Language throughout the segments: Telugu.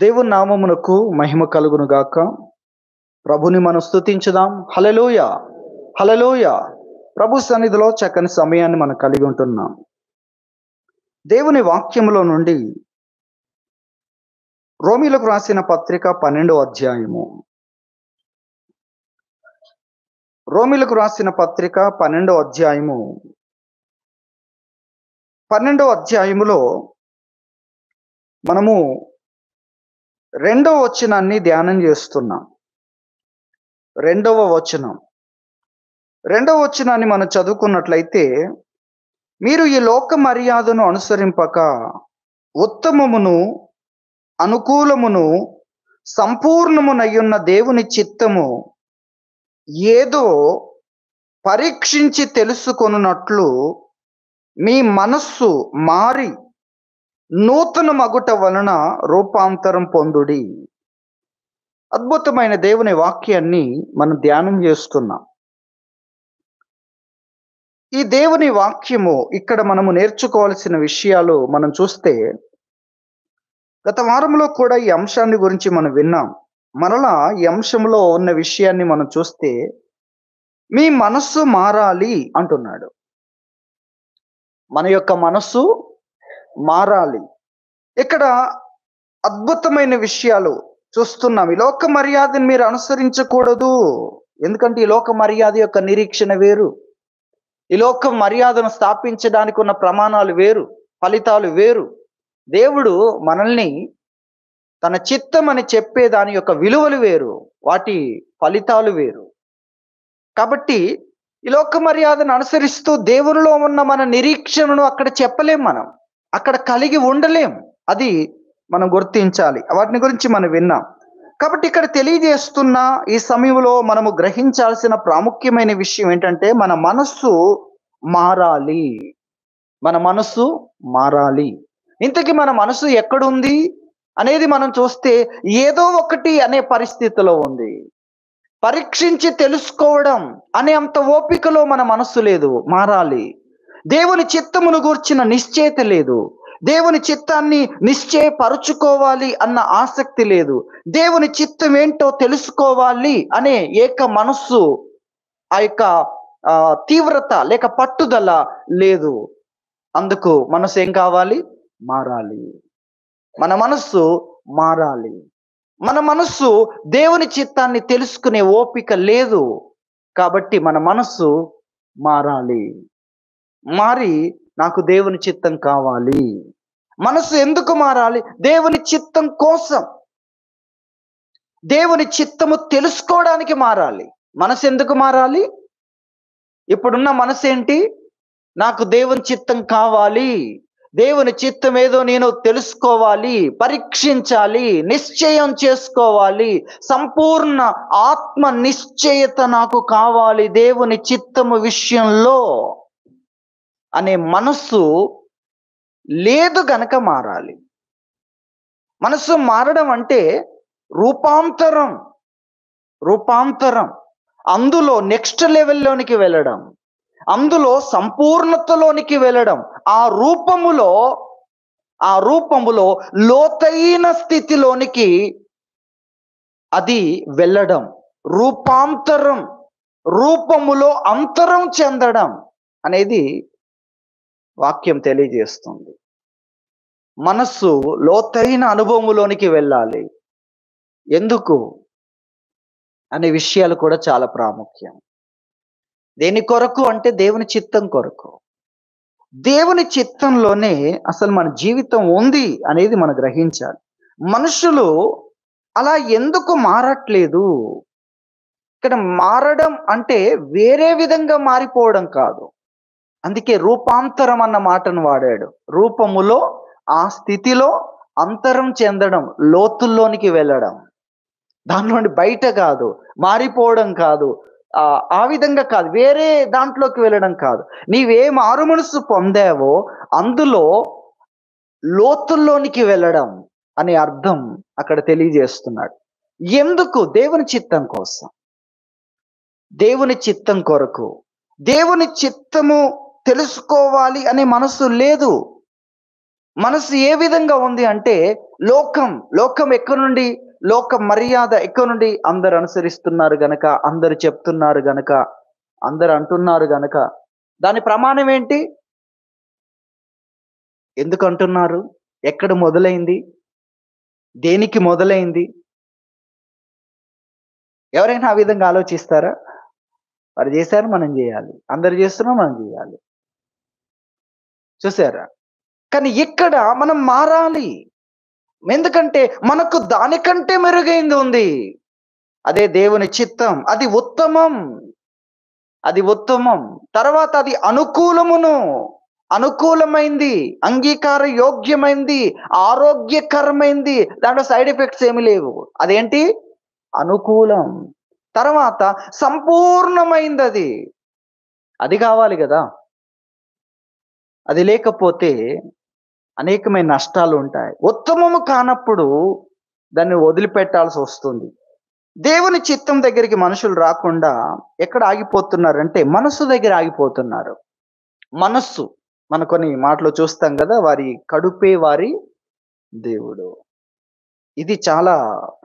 దేవుని నామమునకు మహిమ కలుగును గాక. ప్రభుని మనం స్తుతించుదాం. హల్లెలూయా, హల్లెలూయా. ప్రభు సన్నిధిలో చక్కని సమయాన్ని మనం కలిగి ఉంటున్నాం. దేవుని వాక్యములో నుండి రోమీలకు రాసిన పత్రిక 12వ అధ్యాయము. రోమీలకు రాసిన పత్రిక 12వ అధ్యాయము. 12వ అధ్యాయములో మనము 2వ వచనాన్ని ధ్యానం చేస్తున్నాం. 2వ వచనం. 2వ వచనాన్ని మనం చదువుకున్నట్లయితే, మీరు ఈ లోక మర్యాదను అనుసరింపక ఉత్తమమును అనుకూలమును సంపూర్ణమునయ్యున్న దేవుని చిత్తము ఏదో పరీక్షించి తెలుసుకొనున్నట్లు మీ మనస్సు మారి నూతన మగుట వలన రూపాంతరం పొందుడి. అద్భుతమైన దేవుని వాక్యాన్ని మనం ధ్యానం చేస్తున్నాం. ఈ దేవుని వాక్యము ఇక్కడ మనము నేర్చుకోవాల్సిన విషయాలు మనం చూస్తే, గత వారంలో కూడా ఈ అంశాన్ని గురించి మనం విన్నాం. మరలా ఈ అంశంలో ఉన్న విషయాన్ని మనం చూస్తే, మీ మనస్సు మారాలి అంటున్నాడు. మన యొక్క మనస్సు మారాలి. ఇక్కడ అద్భుతమైన విషయాలు చూస్తున్నాం. ఈ లోక మర్యాదను మీరు అనుసరించకూడదు. ఎందుకంటే ఈ లోక మర్యాద యొక్క నిరీక్షణ వేరు. ఈ లోక మర్యాదను స్థాపించడానికి ఉన్న ప్రమాణాలు వేరు, ఫలితాలు వేరు. దేవుడు మనల్ని తన చిత్తం అని చెప్పే దాని యొక్క విలువలు వేరు, వాటి ఫలితాలు వేరు. కాబట్టి ఈ లోక మర్యాదను అనుసరిస్తూ దేవునిలో ఉన్న మన నిరీక్షణను అక్కడ చెప్పలేం, మనం అక్కడ కలిగి ఉండలేం. అది మనం గుర్తించాలి. వాటిని గురించి మనం విన్నాం. కాబట్టి ఇక్కడ తెలియజేస్తున్న ఈ సమయంలో మనము గ్రహించాల్సిన ప్రాముఖ్యమైన విషయం ఏంటంటే, మన మనస్సు మారాలి. మన మనస్సు మారాలి. ఇంతకీ మన మనసు ఎక్కడుంది అనేది మనం చూస్తే, ఏదో ఒకటి అనే పరిస్థితిలో ఉంది. పరీక్షించి తెలుసుకోవడం అనే అంత ఓపికలో మన మనస్సు లేదు. మారాలి. దేవుని చిత్తమును గూర్చిన నిశ్చయత లేదు. దేవుని చిత్తాన్ని నిశ్చయపరుచుకోవాలి అన్న ఆసక్తి లేదు. దేవుని చిత్తం ఏంటో తెలుసుకోవాలి అనే ఏక మనస్సు, ఆ యొక్క తీవ్రత లేక పట్టుదల లేదు. అందుకు మనసు ఏం కావాలి? మారాలి. మన మనస్సు మారాలి. మన మనస్సు దేవుని చిత్తాన్ని తెలుసుకునే ఓపిక లేదు. కాబట్టి మన మనస్సు మారాలి. మారి నాకు దేవుని చిత్తం కావాలి. మనస్సు ఎందుకు మారాలి? దేవుని చిత్తం కోసం, దేవుని చిత్తము తెలుసుకోవడానికి మారాలి. మనసు ఎందుకు మారాలి? ఇప్పుడున్న మనసు ఏంటి? నాకు దేవుని చిత్తం కావాలి, దేవుని చిత్తం ఏదో నేను తెలుసుకోవాలి, పరీక్షించాలి, నిశ్చయం చేసుకోవాలి, సంపూర్ణ ఆత్మ నిశ్చయత నాకు కావాలి దేవుని చిత్తము విషయంలో అనే మనస్సు లేదు గనక మారాలి. మనస్సు మారడం అంటే రూపాంతరం. అందులో నెక్స్ట్ లెవెల్లోనికి వెళ్ళడం, అందులో సంపూర్ణతలోనికి వెళ్ళడం, ఆ రూపములో లోతైన స్థితిలోనికి అది వెళ్ళడం. రూపాంతరం, రూపములో అంతరం చెందడం అనేది వాక్యం తెలియజేస్తుంది. మనస్సు లోతైన అనుభవములోనికి వెళ్ళాలి. ఎందుకు అనే విషయాలు కూడా చాలా ప్రాముఖ్యం. దేని కొరకు అంటే దేవుని చిత్తం కొరకు. దేవుని చిత్తంలోనే అసలు మన జీవితం ఉంది అనేది మనం గ్రహించాలి. మనుషులు అలా ఎందుకు మారట్లేదు? ఇక్కడ మారడం అంటే వేరే విధంగా మారిపోవడం కాదు. అందుకే రూపాంతరం అన్న మాటను వాడాడు. రూపములో, ఆ స్థితిలో అంతరం చెందడం, లోతుల్లోనికి వెళ్ళడం. దానిలోని బయట కాదు, మారిపోవడం కాదు, ఆ విధంగా కాదు, వేరే దాంట్లోకి వెళ్ళడం కాదు. నీవే మారు మనసు పొందావో అందులో లోతుల్లోనికి వెళ్ళడం అనే అర్థం అక్కడ తెలియజేస్తున్నాడు. ఎందుకు? దేవుని చిత్తం కోసం, దేవుని చిత్తం కొరకు. దేవుని చిత్తము తెలుసుకోవాలి అనే మనసు లేదు. మనసు ఏ విధంగా ఉంది అంటే లోకం ఎక్కడి నుండి, లోక మర్యాద ఎక్కడి నుండి, అందరు అనుసరిస్తున్నారు గనక, అందరు చెప్తున్నారు గనక, అందరు అంటున్నారు గనక. దాని ప్రమాణం ఏంటి? ఎందుకు అంటున్నారు? ఎక్కడ మొదలైంది? దేనికి మొదలైంది? ఎవరైనా ఆ విధంగా ఆలోచిస్తారా? వారు చేశారు, మనం చేయాలి. అందరు చేస్తున్నారు, మనం చేయాలి. చూసారా? కానీ ఇక్కడ మనం మారాలి. ఎందుకంటే మనకు దానికంటే మెరుగైంది ఉంది. అదే దేవుని చిత్తం. అది ఉత్తమం. అది ఉత్తమం. తర్వాత అది అనుకూలమైంది, అంగీకార యోగ్యమైంది, ఆరోగ్యకరమైంది. దాంట్లో సైడ్ ఎఫెక్ట్స్ ఏమి లేవు. అదేంటి? అనుకూలం. తర్వాత సంపూర్ణమైందది. అది కావాలి గదా! అది లేకపోతే అనేకమైన నష్టాలు ఉంటాయి. ఉత్తమము కానప్పుడు దాన్ని వదిలిపెట్టాల్సి వస్తుంది. దేవుని చిత్తం దగ్గరికి మనుషులు రాకుండా ఎక్కడ ఆగిపోతున్నారంటే మనస్సు దగ్గర ఆగిపోతున్నారు. మనస్సు, మనం కొన్ని మాటలు చూస్తాం కదా, వారి కడుపే వారి దేవుడు. ఇది చాలా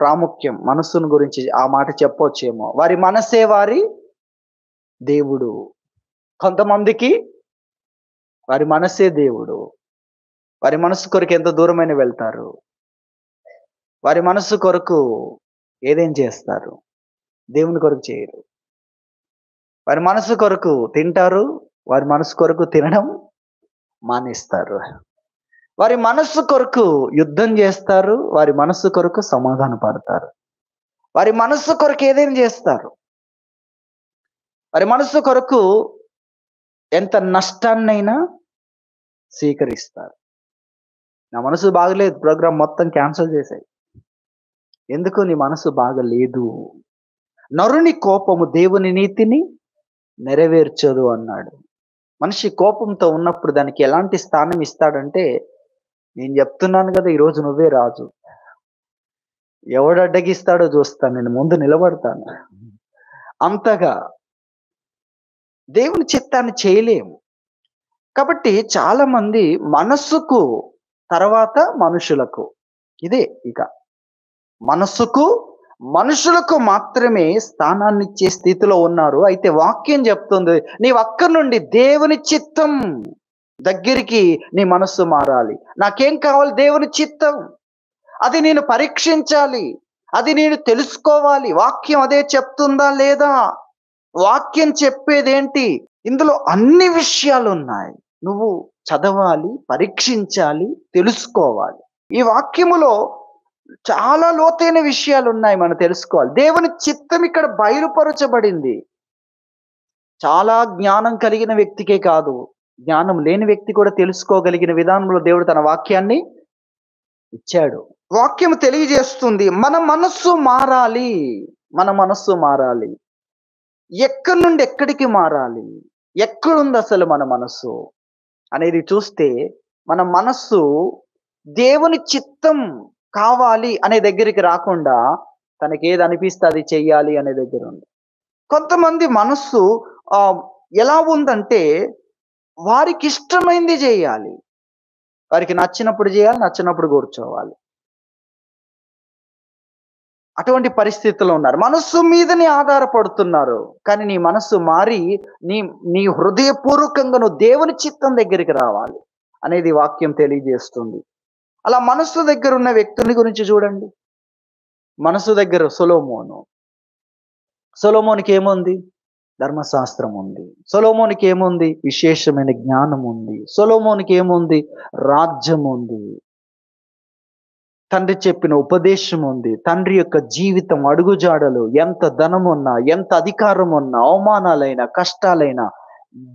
ప్రాముఖ్యం. మనస్సును గురించి ఆ మాట చెప్పొచ్చేమో. వారి మనస్సే వారి దేవుడు. కొంతమందికి వారి మనస్సే దేవుడు. వారి మనస్సు కొరకు ఎంత దూరమైన వెళ్తారు. వారి మనస్సు కొరకు ఏదేం చేస్తారు. దేవుని కొరకు చేయరు. వారి మనస్సు కొరకు తింటారు. వారి మనస్సు కొరకు తినడం మానేస్తారు. వారి మనస్సు కొరకు యుద్ధం చేస్తారు. వారి మనస్సు కొరకు సమాధాన పడతారు. వారి మనస్సు కొరకు ఏదేం చేస్తారు. వారి మనస్సు కొరకు ఎంత నష్టాన్నైనా స్వీకరిస్తారు. నా మనసు బాగలేదు, ప్రోగ్రామ్ మొత్తం క్యాన్సిల్ చేశాయి. ఎందుకు? నీ మనసు బాగలేదు. నరుని కోపము దేవుని నీతిని నెరవేర్చదు అన్నాడు. మనిషి కోపంతో ఉన్నప్పుడు దానికి ఎలాంటి స్థానం ఇస్తాడంటే, నేను చెప్తున్నాను కదా, ఈరోజు నువ్వే రాజు. ఎవడు అడ్డగిస్తాడో చూస్తాను, నేను ముందు నిలబడతాను. అంతగా దేవుని చిత్తాన్ని చేయలేము. కాబట్టి చాలా మంది మనస్సుకు తర్వాత మనుషులకు, ఇదే ఇక మనస్సుకు మనుషులకు మాత్రమే స్థానాన్ని ఇచ్చే స్థితిలో ఉన్నారు. అయితే వాక్యం చెప్తుంది, నీవు అక్కడి నుండి దేవుని చిత్తం దగ్గరికి నీ మనస్సు మారాలి. నాకేం కావాలి? దేవుని చిత్తం. అది నేను పరీక్షించాలి. అది నేను తెలుసుకోవాలి. వాక్యం అదే చెప్తుందా లేదా? వాక్యం చెప్పేదేంటి? ఇందులో అన్ని విషయాలు ఉన్నాయి. నువ్వు చదవాలి, పరీక్షించాలి, తెలుసుకోవాలి. ఈ వాక్యములో చాలా లోతైన విషయాలు ఉన్నాయి, మనం తెలుసుకోవాలి. దేవుని చిత్తం ఇక్కడ బయలుపరచబడింది. చాలా జ్ఞానం కలిగిన వ్యక్తికే కాదు, జ్ఞానం లేని వ్యక్తి కూడా తెలుసుకోగలిగిన విధానంలో దేవుడు తన వాక్యాన్ని ఇచ్చాడు. వాక్యం తెలియజేస్తుంది మన మనస్సు మారాలి. మన మనస్సు మారాలి. ఎక్కడి నుండి ఎక్కడికి మారాలి? ఎక్కడుంది అసలు మన మనస్సు అనేది చూస్తే, మన మనస్సు దేవుని చిత్తం కావాలి అనే దగ్గరికి రాకుండా తనకి ఏది అనిపిస్తే అది చెయ్యాలి అనే దగ్గర ఉంది. కొంతమంది మనస్సు ఎలా ఉందంటే, వారికి ఇష్టమైంది చేయాలి. వారికి నచ్చినప్పుడు చేయాలి, నచ్చినప్పుడు కూర్చోవాలి. అటువంటి పరిస్థితుల్లో ఉన్నారు. మనస్సు మీదనే ఆధారపడుతున్నారు. కానీ నీ మనస్సు మారి నీ నీ హృదయపూర్వకంగా నువ్వు దేవుని చిత్తం దగ్గరికి రావాలి అనేది వాక్యం తెలియజేస్తుంది. అలా మనస్సు దగ్గర ఉన్న వ్యక్తుని గురించి చూడండి. మనస్సు దగ్గర సొలొమోనుకి ఏముంది? ధర్మశాస్త్రం ఉంది. సొలొమోనుకి ఏముంది? విశేషమైన జ్ఞానం ఉంది. సొలొమోనుకి ఏముంది? రాజ్యం ఉంది. తండ్రి చెప్పిన ఉపదేశం ఉంది. తండ్రి యొక్క జీవితం అడుగుజాడలు, ఎంత ధనం ఉన్నా, ఎంత అధికారం ఉన్నా, అవమానాలైనా, కష్టాలైనా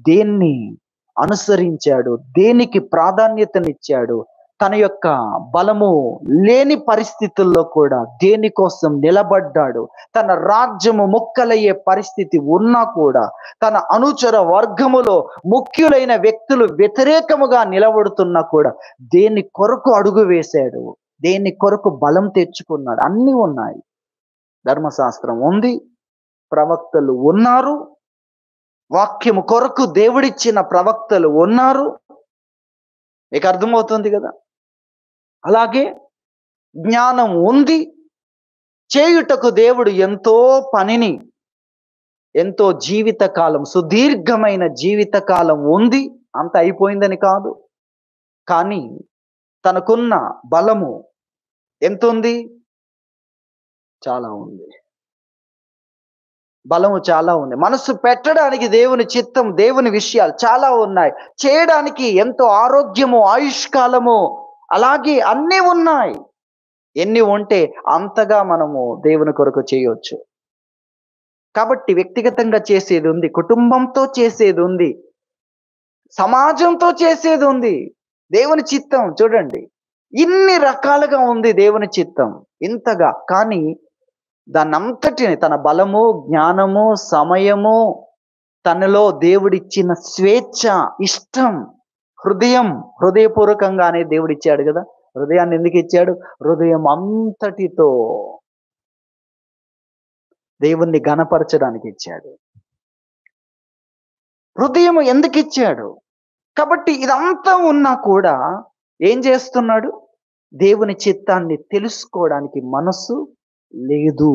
దేన్ని అనుసరించాడు, దేనికి ప్రాధాన్యతనిచ్చాడు, తన యొక్క బలము లేని పరిస్థితుల్లో కూడా దేనికోసం నిలబడ్డాడు. తన రాజ్యము ముక్కలయ్యే పరిస్థితి ఉన్నా కూడా తన అనుచర వర్గములో ముఖ్యులైన వ్యక్తులు వ్యతిరేకముగా నిలబడుతున్నా కూడా దేని కొరకు అడుగు వేశాడు, దేని కొరకు బలం తెచ్చుకున్నాడు. అన్నీ ఉన్నాయి. ధర్మశాస్త్రం ఉంది, ప్రవక్తలు ఉన్నారు, వాక్యము కొరకు దేవుడిచ్చిన ప్రవక్తలు ఉన్నారు. మీకు అర్థమవుతుంది కదా? అలాగే జ్ఞానం ఉంది. చేయుటకు దేవుడు ఎంతో పనిని, ఎంతో జీవితకాలం, సుదీర్ఘమైన జీవితకాలం ఉంది. అంత అయిపోయిందని కాదు. కానీ తనకున్న బలము ఎంతుంది? చాలా ఉంది. బలము చాలా ఉంది. మనస్సు పెట్టడానికి దేవుని చిత్తం, దేవుని విషయాలు చాలా ఉన్నాయి. చేయడానికి ఎంతో ఆరోగ్యము, ఆయుష్కాలము, అలాగే అన్నీ ఉన్నాయి. ఎన్ని ఉంటే అంతగా మనము దేవుని కొరకు చేయొచ్చు. కాబట్టి వ్యక్తిగతంగా చేసేది ఉంది, కుటుంబంతో చేసేది ఉంది, సమాజంతో చేసేది ఉంది. దేవుని చిత్తం చూడండి, ఇన్ని రకాలుగా ఉంది దేవుని చిత్తం ఇంతగా. కానీ దానంతటిని, తన బలము, జ్ఞానము, సమయము, తనలో దేవుడిచ్చిన స్వేచ్ఛ, ఇష్టం, హృదయపూర్వకంగానే దేవుడిచ్చాడు కదా. హృదయాన్ని ఎందుకు ఇచ్చాడు? హృదయం అంతటితో దేవుణ్ణి ఘనపరచడానికి ఇచ్చాడు. హృదయం ఎందుకు ఇచ్చాడు? కాబట్టి ఇదంతా ఉన్నా కూడా ఏం చేస్తున్నాడు? దేవుని చిత్తాన్ని తెలుసుకోవడానికి మనస్సు లేదు.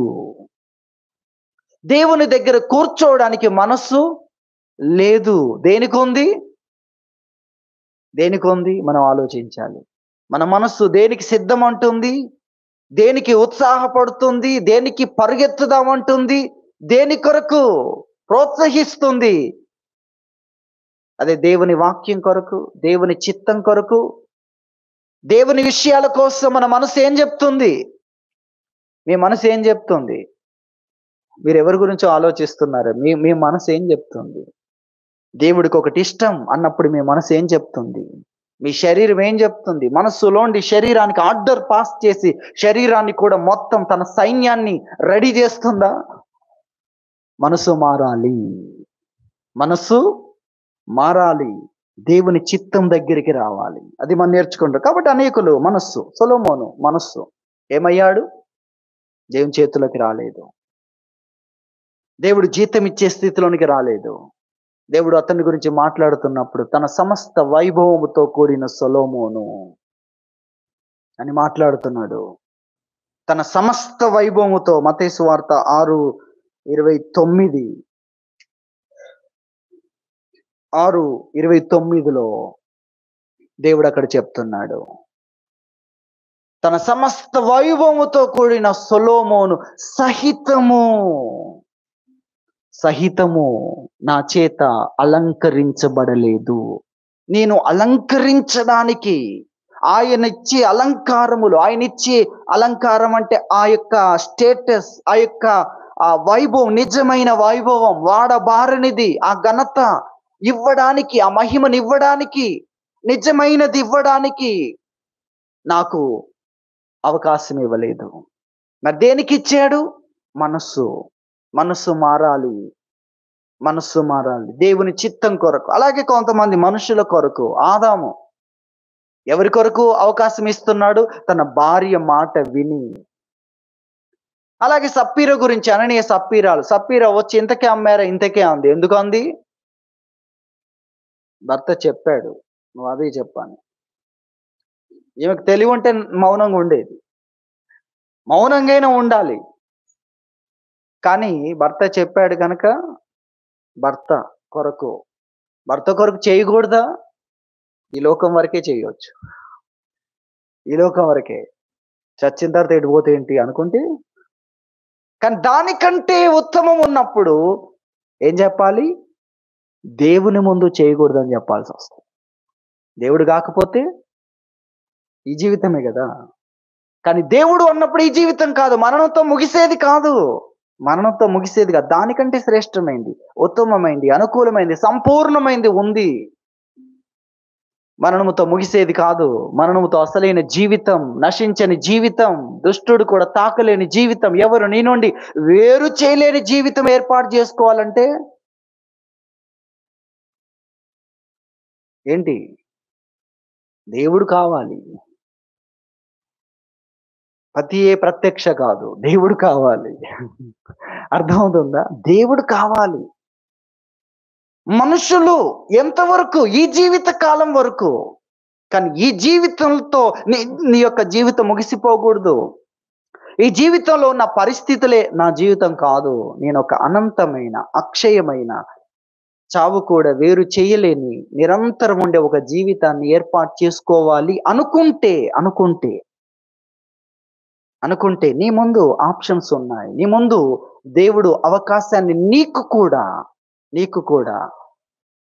దేవుని దగ్గర కూర్చోవడానికి మనస్సు లేదు. దేనికుంది? మనం ఆలోచించాలి. మన మనస్సు దేనికి సిద్ధమంటుంది? దేనికి ఉత్సాహపడుతుంది? దేనికి పరిగెత్తుదామంటుంది? దేని కొరకు ప్రోత్సహిస్తుంది? అదే దేవుని వాక్యం కొరకు, దేవుని చిత్తం కొరకు, దేవుని విషయాల కోసం మన మనసు ఏం చెప్తుంది? మీ మనసు ఏం చెప్తుంది? మీరు ఎవరి గురించో ఆలోచిస్తున్నారు. మీ మనసు ఏం చెప్తుంది? దేవుడికి ఒకటి ఇష్టం అన్నప్పుడు మీ మనసు ఏం చెప్తుంది? మీ శరీరం ఏం చెప్తుంది? మనస్సులోండి శరీరానికి ఆర్డర్ పాస్ చేసి శరీరాన్ని కూడా మొత్తం తన సైన్యాన్ని రెడీ చేస్తుందా? మనసు మారాలి. మనసు మారాలి. దేవుని చిత్తం దగ్గరికి రావాలి. అది మనం నేర్చుకుంటాం. కాబట్టి అనేకులు మనస్సు, సొలొమోను మనస్సు ఏమయ్యాడు? దేవుని చేతిలోకి రాలేదు. దేవుడు జీతం ఇచ్చే స్థితిలోనికి రాలేదు. దేవుడు అతని గురించి మాట్లాడుతున్నప్పుడు తన సమస్త వైభవముతో కూడిన సొలొమోను అని మాట్లాడుతున్నాడు. తన సమస్త వైభవముతో. మత్తయి సువార్త 6:29 6:29లో దేవుడు అక్కడ చెప్తున్నాడు, తన సమస్త వైభవముతో కూడిన సొలొమోను సహితము నా చేత అలంకరించబడలేదు. నేను అలంకరించడానికి, ఆయనిచ్చే అలంకారములు, ఆయనిచ్చే అలంకారం అంటే ఆ యొక్క స్టేటస్, ఆ యొక్క ఆ వైభవం, నిజమైన వైభవం, వాడబారనిది, ఆ ఘనత ఇవ్వడానికి, ఆ మహిమను ఇవ్వడానికి, నిజమైనది ఇవ్వడానికి నాకు అవకాశం ఇవ్వలేదు. మరి దేనికి ఇచ్చాడు? మనస్సు మారాలి. దేవుని చిత్తం కొరకు. అలాగే కొంతమంది మనుషుల కొరకు. ఆదాము ఎవరి కొరకు అవకాశం ఇస్తున్నాడు? తన భార్య మాట విని. అలాగే సప్పీర గురించి, అననీయ సప్పీరా వచ్చి ఇంతకే అమ్మారా? ఇంతకే అంది. ఎందుకు అంది? భర్త చెప్పాడు, నువ్వు అదే చెప్పాను. ఈమెకు తెలివి ఉంటే మౌనంగా ఉండేది. మౌనంగానే ఉండాలి. కానీ భర్త చెప్పాడు కనుక భర్త కొరకు చేయకూడదా? ఈ లోకం వరకే చేయొచ్చు. ఈ లోకం వరకే. చచ్చిన తర్వాత ఎడిపోతే ఏంటి అనుకుంటే, కానీ దానికంటే ఉత్తమం ఉన్నప్పుడు ఏం చెప్పాలి? దేవుని ముందు చేయకూడదని చెప్పాల్సి వస్తుంది. దేవుడు కాకపోతే ఈ జీవితమే కదా. కానీ దేవుడు అన్నప్పుడు ఈ జీవితం కాదు, మరణంతో ముగిసేది కాదు. దానికంటే శ్రేష్టమైంది, ఉత్తమమైంది, అనుకూలమైంది, సంపూర్ణమైంది ఉంది. మరణముతో ముగిసేది కాదు. మరణముతో అసలైన జీవితం, నశించని జీవితం, దుష్టుడు కూడా తాకలేని జీవితం, ఎవరు నీ నుండి వేరు చేయలేని జీవితం ఏర్పాటు చేసుకోవాలంటే ఏంటి? దేవుడు కావాలి. పతియే ప్రత్యక్ష కాదు, దేవుడు కావాలి. అర్థమవుతుందా? దేవుడు కావాలి. మనుషులు ఎంతవరకు? ఈ జీవిత కాలం వరకు. కానీ ఈ జీవితంతో నీ నీ యొక్క జీవితం ముగిసిపోకూడదు. ఈ జీవితంలో ఉన్న పరిస్థితులే నా జీవితం కాదు. నేను ఒక అనంతమైన, అక్షయమైన, చావు కూడా వేరు చేయలేని, నిరంతరం ఉండే ఒక జీవితాన్ని ఏర్పాటు చేసుకోవాలి అనుకుంటే నీ ముందు ఆప్షన్స్ ఉన్నాయి. నీ ముందు దేవుడు అవకాశాన్ని నీకు కూడా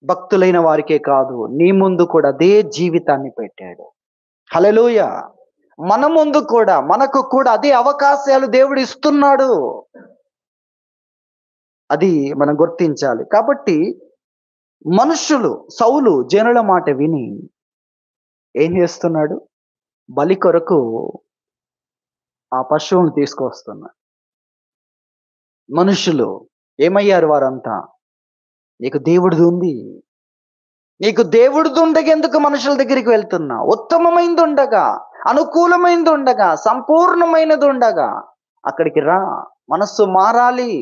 భక్తులైన వారికే కాదు, నీ ముందు కూడా అదే జీవితాన్ని పెట్టాడు. హల్లెలూయా! మనకు కూడా అదే అవకాశాలు దేవుడు ఇస్తున్నాడు. అది మనం గుర్తించాలి. కాబట్టి సౌలు జనుల మాట విని ఏం చేస్తున్నాడు? బలి కొరకు ఆ పశువును తీసుకొస్తున్నాడు. మనుషులు ఏమయ్యారు వారంతా? నీకు దేవుడిది ఉండగా ఎందుకు మనుషుల దగ్గరికి వెళ్తున్నా? ఉత్తమమైనది ఉండగా, అనుకూలమైనది ఉండగా, సంపూర్ణమైనది ఉండగా అక్కడికి రా. మనస్సు మారాలి,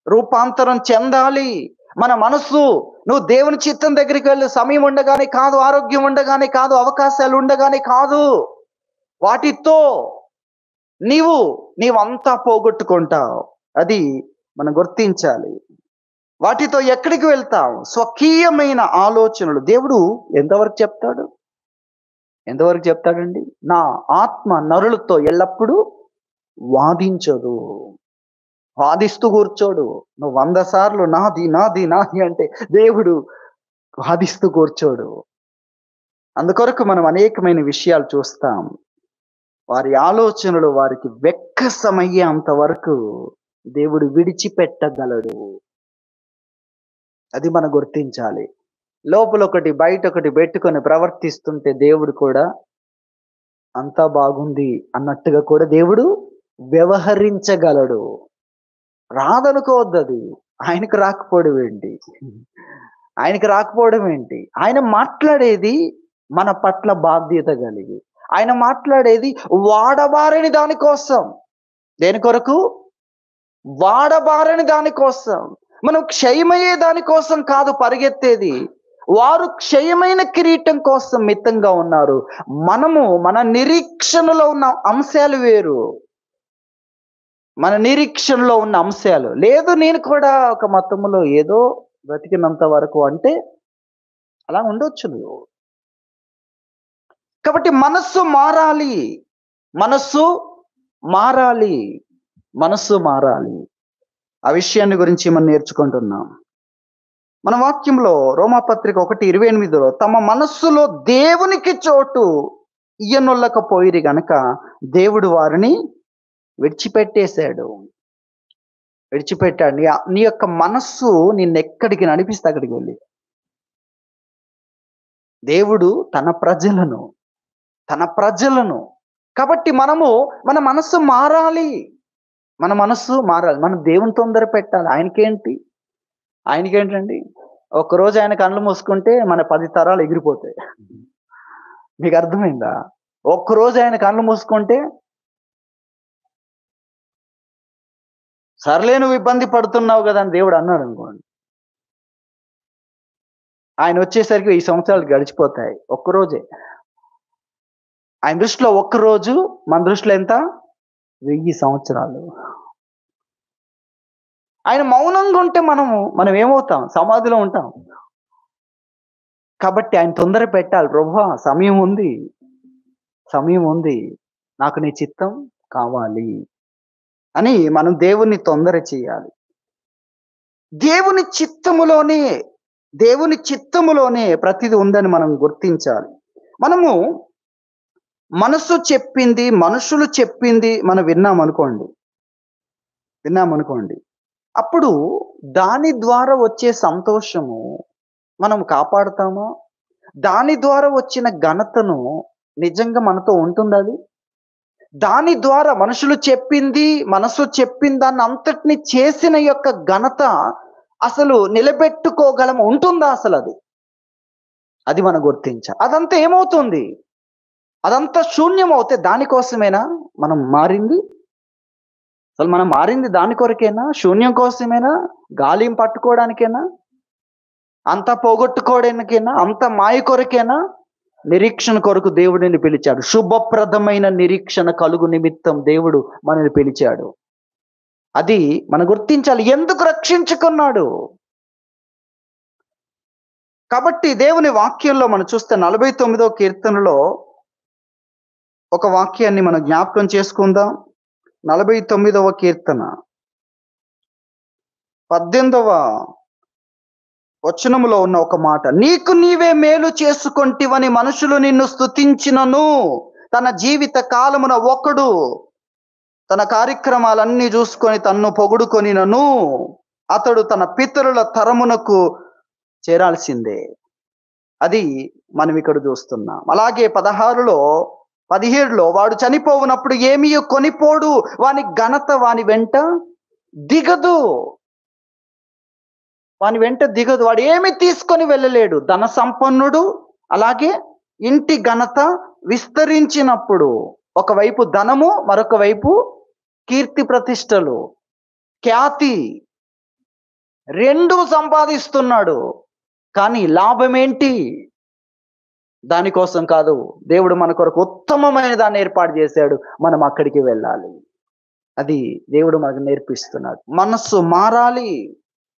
రూపాంతరం చెందాలి. మన మనస్సు నువ్వు దేవుని చిత్తం దగ్గరికి వెళ్ళు. సమయం ఉండగానే కాదు, ఆరోగ్యం ఉండగానే కాదు, అవకాశాలు ఉండగానే కాదు. వాటితో నీవంతా పోగొట్టుకుంటావు. అది మనం గుర్తించాలి. వాటితో ఎక్కడికి వెళ్తావు? స్వకీయమైన ఆలోచనలు. దేవుడు ఎంతవరకు చెప్తాడండి? నా ఆత్మ నరులతో ఎల్లప్పుడూ వాదించదు. వాదిస్తూ కూర్చోడు. నువ్వు 100 సార్లు నాది నాది నాది అంటే దేవుడు వాదిస్తూ కూర్చోడు. అందుకొరకు మనం అనేకమైన విషయాలు చూస్తాం. వారి ఆలోచనలు వారికి వెక్కసమయ్యేంత వరకు దేవుడు విడిచిపెట్టగలడు. అది మనం గుర్తించాలి. లోపలొకటి బయటొకటి పెట్టుకొని ప్రవర్తిస్తుంటే దేవుడు కూడా అంతా బాగుంది అన్నట్టుగా కూడా దేవుడు వ్యవహరించగలడు. రాదనుకోవద్దది. ఆయనకు రాకపోవడం ఏంటి? ఆయన మాట్లాడేది మన పట్ల బాధ్యత కలిగి. ఆయన మాట్లాడేది వాడబారని దానికోసం. దేని కొరకు? వాడబారని దానికోసం. మనం క్షయమయ్యే దానికోసం కాదు పరిగెత్తేది. వారు క్షయమైన కిరీటం కోసం మిత్తంగా ఉన్నారు. మన నిరీక్షణలో ఉన్న అంశాలు వేరు. లేదు, నేను కూడా ఒక మతములో ఏదో బ్రతికినంత వరకు అంటే అలా ఉండొచ్చు నువ్వు. కాబట్టి మనస్సు మారాలి. ఆ విషయాన్ని గురించి మనం నేర్చుకుంటున్నాం. మన వాక్యంలో రోమాపత్రిక 1:28 తమ మనస్సులో దేవునికి చోటు ఇయ్యనొల్లకపోయిరి గనక దేవుడు వారిని విడిచిపెట్టాడు. నీ యొక్క మనస్సు నిన్నెక్కడికి నడిపిస్తే అక్కడికి వెళ్ళి. దేవుడు తన ప్రజలను కాబట్టి మన మనస్సు మారాలి. మనం దేవుని తొందర పెట్టాలి. ఆయనకేంటండి? ఒక్కరోజు ఆయన కళ్ళు మూసుకుంటే మన 10 తరాలు ఎగిరిపోతాయి. మీకు అర్థమైందా? ఒక్కరోజు ఆయన కళ్ళు మూసుకుంటే సర్లే నువ్వు ఇబ్బంది పడుతున్నావు కదా అని దేవుడు అన్నాడు అనుకోండి, ఆయన వచ్చేసరికి 1000 సంవత్సరాలు గడిచిపోతాయి. ఒక్కరోజే. ఆయన దృష్టిలో ఒక్కరోజు, మన దృష్టిలో ఎంత? 1000 సంవత్సరాలు. ఆయన మౌనంగా ఉంటే మనం ఏమవుతాం? సమాధిలో ఉంటాం. కాబట్టి ఆయన తొందర పెట్టాలి. ప్రభువా, సమయం ఉంది, నాకు నీ చిత్తం కావాలి అని మనం దేవుణ్ణి తొందర చేయాలి. దేవుని చిత్తములోనే ప్రతిదీ ఉందని మనం గుర్తించాలి. మనము మనుషులు చెప్పింది మనం విన్నామనుకోండి, అప్పుడు దాని ద్వారా వచ్చే సంతోషము మనం కాపాడుతామా? దాని ద్వారా వచ్చిన ఘనతను నిజంగా మనతో ఉంటుందా? అది దాని ద్వారా మనసు చెప్పిన దాన్ని అంతటిని చేసిన యొక్క ఘనత అసలు ఉంటుందా? అసలు అది మనం గుర్తించాలి. అదంతా ఏమవుతుంది? అదంతా శూన్యమవుతే దానికోసమేనా మనం మారింది? అసలు మనం మారింది దాని కొరకేనా? శూన్యం కోసమేనా? గాలిం పట్టుకోవడానికేనా? అంతా పోగొట్టుకోవడానికేనా? అంత మాయ కొరకేనా? నిరీక్షణ కొరకు దేవుడు నిన్ను పిలిచాడు. శుభప్రదమైన నిరీక్షణ కలుగు నిమిత్తం దేవుడు మనల్ని పిలిచాడు. అది మనం గుర్తించాలి. ఎందుకు రక్షించుకున్నాడు? కాబట్టి దేవుని వాక్యంలో మనం చూస్తే 49వ కీర్తనలో ఒక వాక్యాన్ని మనం జ్ఞాపకం చేసుకుందాం. 49వ కీర్తన 18వ వచనములో ఉన్న ఒక మాట, నీకు నీవే మేలు చేసుకొంటివని మనుషులు నిన్ను స్తుతించినను, తన జీవిత కాలమున ఒకడు తన కార్యక్రమాలన్నీ చూసుకొని తన్ను పొగుడుకొనినను అతడు తన పితరుల తరమునకు చేరాల్సిందే. అది మనం ఇక్కడ చూస్తున్నాం. అలాగే 17లో వాడు చనిపోవునప్పుడు ఏమీ కొనిపోడు, వాని ఘనత వాని వెంట దిగదు. వాడు ఏమి తీసుకొని వెళ్ళలేడు. ధన సంపన్నుడు, అలాగే ఇంటి ఘనత విస్తరించినప్పుడు ఒకవైపు ధనము, మరొక వైపు కీర్తి ప్రతిష్టలు, ఖ్యాతి, రెండు సంపాదిస్తున్నాడు. కానీ లాభం ఏంటి? దానికోసం కాదు. దేవుడు మన కొరకు ఉత్తమమైన దాన్ని ఏర్పాటు చేశాడు. మనం అక్కడికి వెళ్ళాలి. అది దేవుడు మనకు నేర్పిస్తున్నాడు. మనస్సు మారాలి.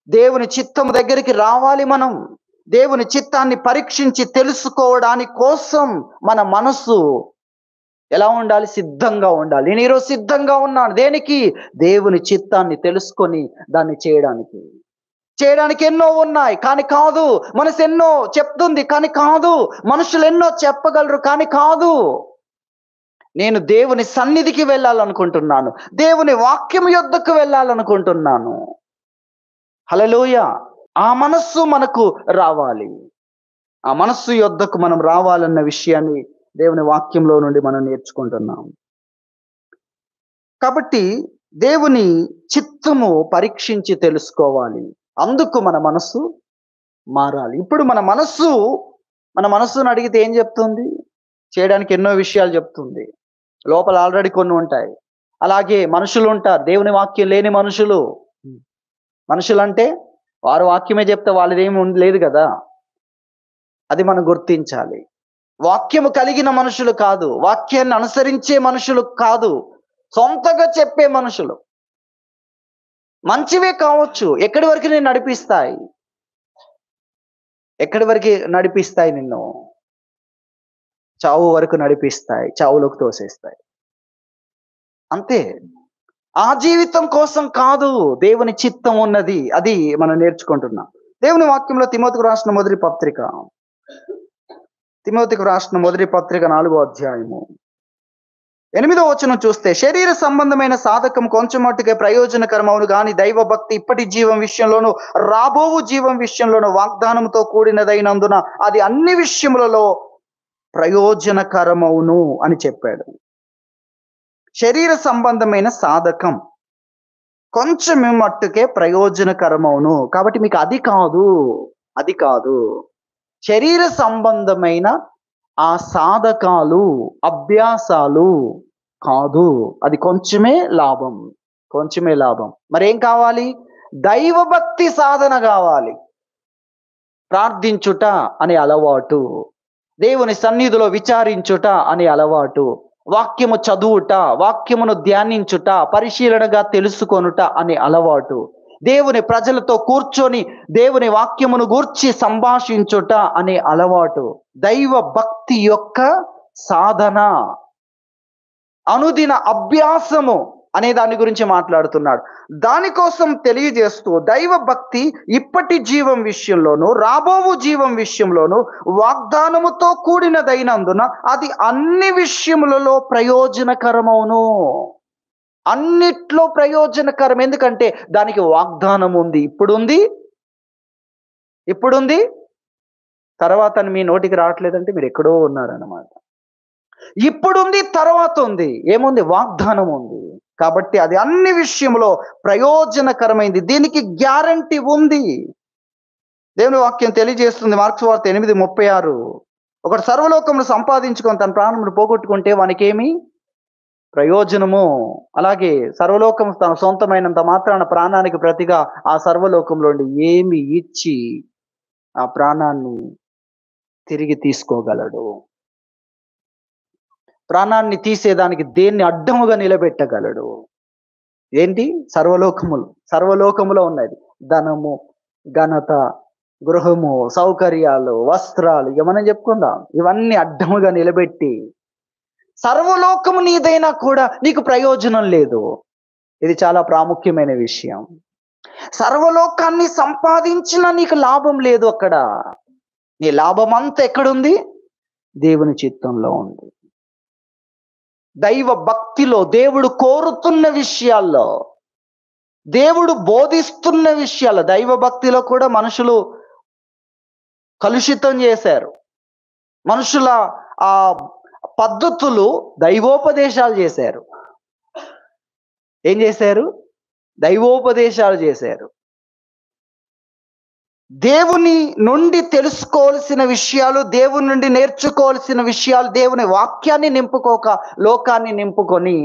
దేవుని చిత్తము దగ్గరికి రావాలి. మనం దేవుని చిత్తాన్ని పరీక్షించి తెలుసుకోవడానికి కోసం మన మనస్సు ఎలా ఉండాలి? సిద్ధంగా ఉండాలి. నేను ఈరోజు సిద్ధంగా ఉన్నాను. దేనికి? దేవుని చిత్తాన్ని తెలుసుకొని దాన్ని చేయడానికి ఎన్నో ఉన్నాయి, కానీ కాదు. మనసు ఎన్నో చెప్తుంది, కానీ కాదు. మనుషులు ఎన్నో చెప్పగలరు, కానీ కాదు. నేను దేవుని సన్నిధికి వెళ్ళాలనుకుంటున్నాను. దేవుని వాక్యం యొద్దకు వెళ్ళాలనుకుంటున్నాను. హల్లెలూయా. ఆ మనస్సు మనకు రావాలి. ఆ మనస్సు యొద్దకు మనం రావాలన్న విషయాన్ని దేవుని వాక్యంలో నుండి మనం నేర్చుకుంటున్నాం. కాబట్టి దేవుని చిత్తము పరీక్షించి తెలుసుకోవాలి. అందుకు మన మనస్సు మారాలి. ఇప్పుడు మన మనస్సును అడిగితే ఏం చెప్తుంది? చేయడానికి ఎన్నో విషయాలు చెప్తుంది. లోపల ఆల్రెడీ కొన్ని ఉంటాయి. అలాగే మనుషులు ఉంటారు, దేవుని వాక్యం లేని మనుషులు. మనుషులంటే వారు వాక్యమే చెప్తే వాళ్ళదేమి లేదు కదా. అది మనం గుర్తించాలి. వాక్యము కలిగిన మనుషులు కాదు, వాక్యాన్ని అనుసరించే మనుషులు కాదు, సొంతగా చెప్పే మనుషులు. మంచివే కావచ్చు. ఎక్కడి వరకు నేను నడిపిస్తాయి? ఎక్కడి వరకు నడిపిస్తాయి? నిన్ను చావు వరకు నడిపిస్తాయి, చావులోకి తోసేస్తాయి. అంతే. ఆ జీవితం కోసం కాదు దేవుని చిత్తం ఉన్నది. అది మనం నేర్చుకుంటున్నాం. దేవుని వాక్యంలో తిమోతికి రాసిన మొదటి పత్రిక 4వ అధ్యాయము 8వ వచనం చూస్తే, శరీర సంబంధమైన సాధకం కొంచెం మట్టుకే ప్రయోజనకరమవును గాని దైవ భక్తి ఇప్పటి జీవం విషయంలోను రాబోవు జీవం విషయంలోను వాగ్దానంతో కూడినదైనందున అది అన్ని విషయములలో ప్రయోజనకరమవును అని చెప్పాడు. శరీర సంబంధమైన సాధకం కొంచెం మట్టుకే ప్రయోజనకరమవును. కాబట్టి మీకు అది కాదు. శరీర సంబంధమైన ఆ సాధకాలు, అభ్యాసాలు కాదు. అది కొంచెమే లాభం. మరేం కావాలి? దైవభక్తి సాధన కావాలి. ప్రార్థించుట అనే అలవాటు, దేవుని సన్నిధిలో విచారించుట అనే అలవాటు, వాక్యము చదువుట, వాక్యమును ధ్యానించుట, పరిశీలనగా తెలుసుకొనుట అనే అలవాటు, దేవుని ప్రజలతో కూర్చొని దేవుని వాక్యమును గూర్చి సంభాషించుట అనే అలవాటు, దైవ భక్తి యొక్క సాధన, అనుదిన అభ్యాసము అనే దాని గురించి మాట్లాడుతున్నాడు. దానికోసం తెలియజేస్తూ దైవ భక్తి ఇప్పటి జీవం విషయంలోను రాబోవు జీవం విషయంలోను వాగ్దానముతో కూడినదైనందున అది అన్ని విషయములలో ప్రయోజనకరమవును. అన్నిట్లో ప్రయోజనకరం. ఎందుకంటే దానికి వాగ్దానం ఉంది. ఇప్పుడుంది, తర్వాత మీ నోటికి రావట్లేదంటే మీరు ఎక్కడో ఉన్నారన్నమాట. ఇప్పుడుంది, తర్వాత ఉంది. ఏముంది? వాగ్దానం ఉంది. కాబట్టి అది అన్ని విషయంలో ప్రయోజనకరమైంది. దీనికి గ్యారంటీ ఉంది. దేవుని వాక్యం తెలియజేస్తుంది. మార్కు సువార్త 8:36, ఒకడు సర్వలోకమును సంపాదించుకొని తన ప్రాణమును పోగొట్టుకుంటే వానికేమి ప్రయోజనము? అలాగే సర్వలోకం తన సొంతమైనంత మాత్రాన ప్రాణానికి ప్రతిగా ఆ సర్వలోకంలో ఏమి ఇచ్చి ఆ ప్రాణాన్ని తిరిగి తీసుకోగలడు? ప్రాణాన్ని తీసేదానికి దేన్ని అడ్డముగా నిలబెట్టగలడు? ఏంటి? సర్వలోకములు. సర్వలోకములో ఉన్నది. ధనము, ఘనత, గృహము, సౌకర్యాలు, వస్త్రాలు ఇక మనం చెప్పుకుందాం. ఇవన్నీ అడ్డముగా నిలబెట్టి సర్వలోకము నీదైనా కూడా నీకు ప్రయోజనం లేదు. ఇది చాలా ప్రాముఖ్యమైన విషయం. సర్వలోకాన్ని సంపాదించినా నీకు లాభం లేదు అక్కడ. నీ లాభం అంతా ఎక్కడుంది? దేవుని చిత్తంలో ఉంది. దైవ భక్తిలో, దేవుడు కోరుతున్న విషయాల్లో, దేవుడు బోధిస్తున్న విషయాల్లో. దైవ భక్తిలో కూడా మనుషులు కలుషితం చేశారు. మనుషుల ఆ పద్ధతులు దైవోపదేశాలు చేశారు. ఏం చేశారు? దైవోపదేశాలు చేశారు. దేవుని నుండి తెలుసుకోవాల్సిన విషయాలు, దేవుని నుండి నేర్చుకోవాల్సిన విషయాలు, దేవుని వాక్యాన్ని నింపుకోక లోకాన్ని నింపుకొని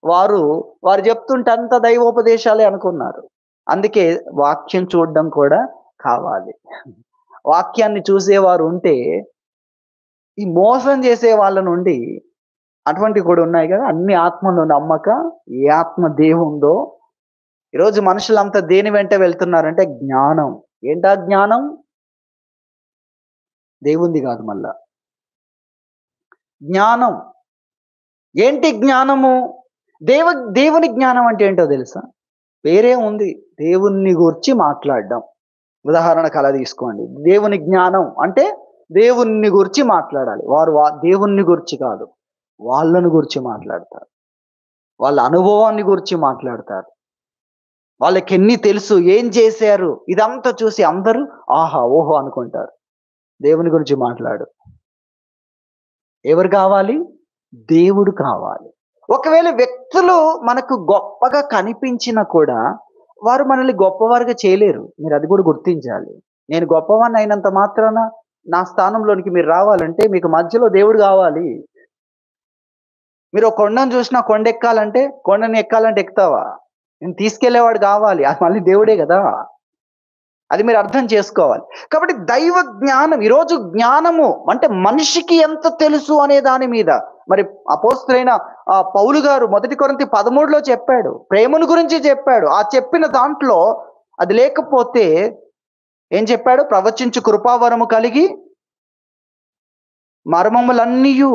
వారు చెప్తుంటే అంత దైవోపదేశాలే అనుకున్నారు. అందుకే వాక్యం చూడడం కూడా కావాలి. వాక్యాన్ని చూసేవారు ఉంటే ఈ మోసం చేసే వాళ్ళ నుండి అటువంటివి కూడా ఉన్నాయి కదా. అన్ని ఆత్మను నమ్మక ఏ ఆత్మ దేవుందో. ఈరోజు మనుషులంతా దేని వెంట వెళ్తున్నారంటే జ్ఞానం. ఏంటా జ్ఞానం? దేవుంది కాదు. మళ్ళా జ్ఞానం ఏంటి? జ్ఞానము దేవుని జ్ఞానం అంటే ఏంటో తెలుసా? వేరే ఉంది. దేవుణ్ణి గురించి మాట్లాడడం. ఉదాహరణకు అలా తీసుకోండి. దేవుని జ్ఞానం అంటే దేవుణ్ణి గురించి మాట్లాడాలి. వారు దేవుణ్ణి గురించి కాదు, వాళ్ళను గురించి మాట్లాడతారు. వాళ్ళ అనుభవాన్ని గురించి మాట్లాడతారు. వాళ్ళకి ఎన్ని తెలుసు, ఏం చేశారు, ఇదంతా చూసి అందరూ ఆహా ఓహో అనుకుంటారు. దేవుని గురించి మాట్లాడు. ఎవరు కావాలి? దేవుడు కావాలి. ఒకవేళ వ్యక్తులు మనకు గొప్పగా కనిపించినా కూడా వారు మనల్ని గొప్పవారుగా చేయలేరు. మీరు అది కూడా గుర్తించాలి. నేను గొప్పవాడిని అయినంత మాత్రాన నా స్థానంలోనికి మీరు రావాలంటే మీకు మధ్యలో దేవుడు కావాలి. మీరు ఒక కొండను చూసినా కొండ ఎక్కాలంటే, కొండని ఎక్కాలంటే ఎక్కుతావా? నేను తీసుకెళ్లేవాడు కావాలి. అది మళ్ళీ దేవుడే కదా. అది మీరు అర్థం చేసుకోవాలి. కాబట్టి దైవ జ్ఞానం, ఈరోజు జ్ఞానము అంటే మనిషికి ఎంత తెలుసు అనే దాని మీద మరి అపోస్తలుడైన పౌలు గారు 1 కొరింథీ 13లో చెప్పాడు. ప్రేమను గురించి చెప్పాడు. ఆ చెప్పిన దాంట్లో అది లేకపోతే ఏం చెప్పాడు? ప్రవచించు కృపావరము కలిగి మర్మములన్నీయు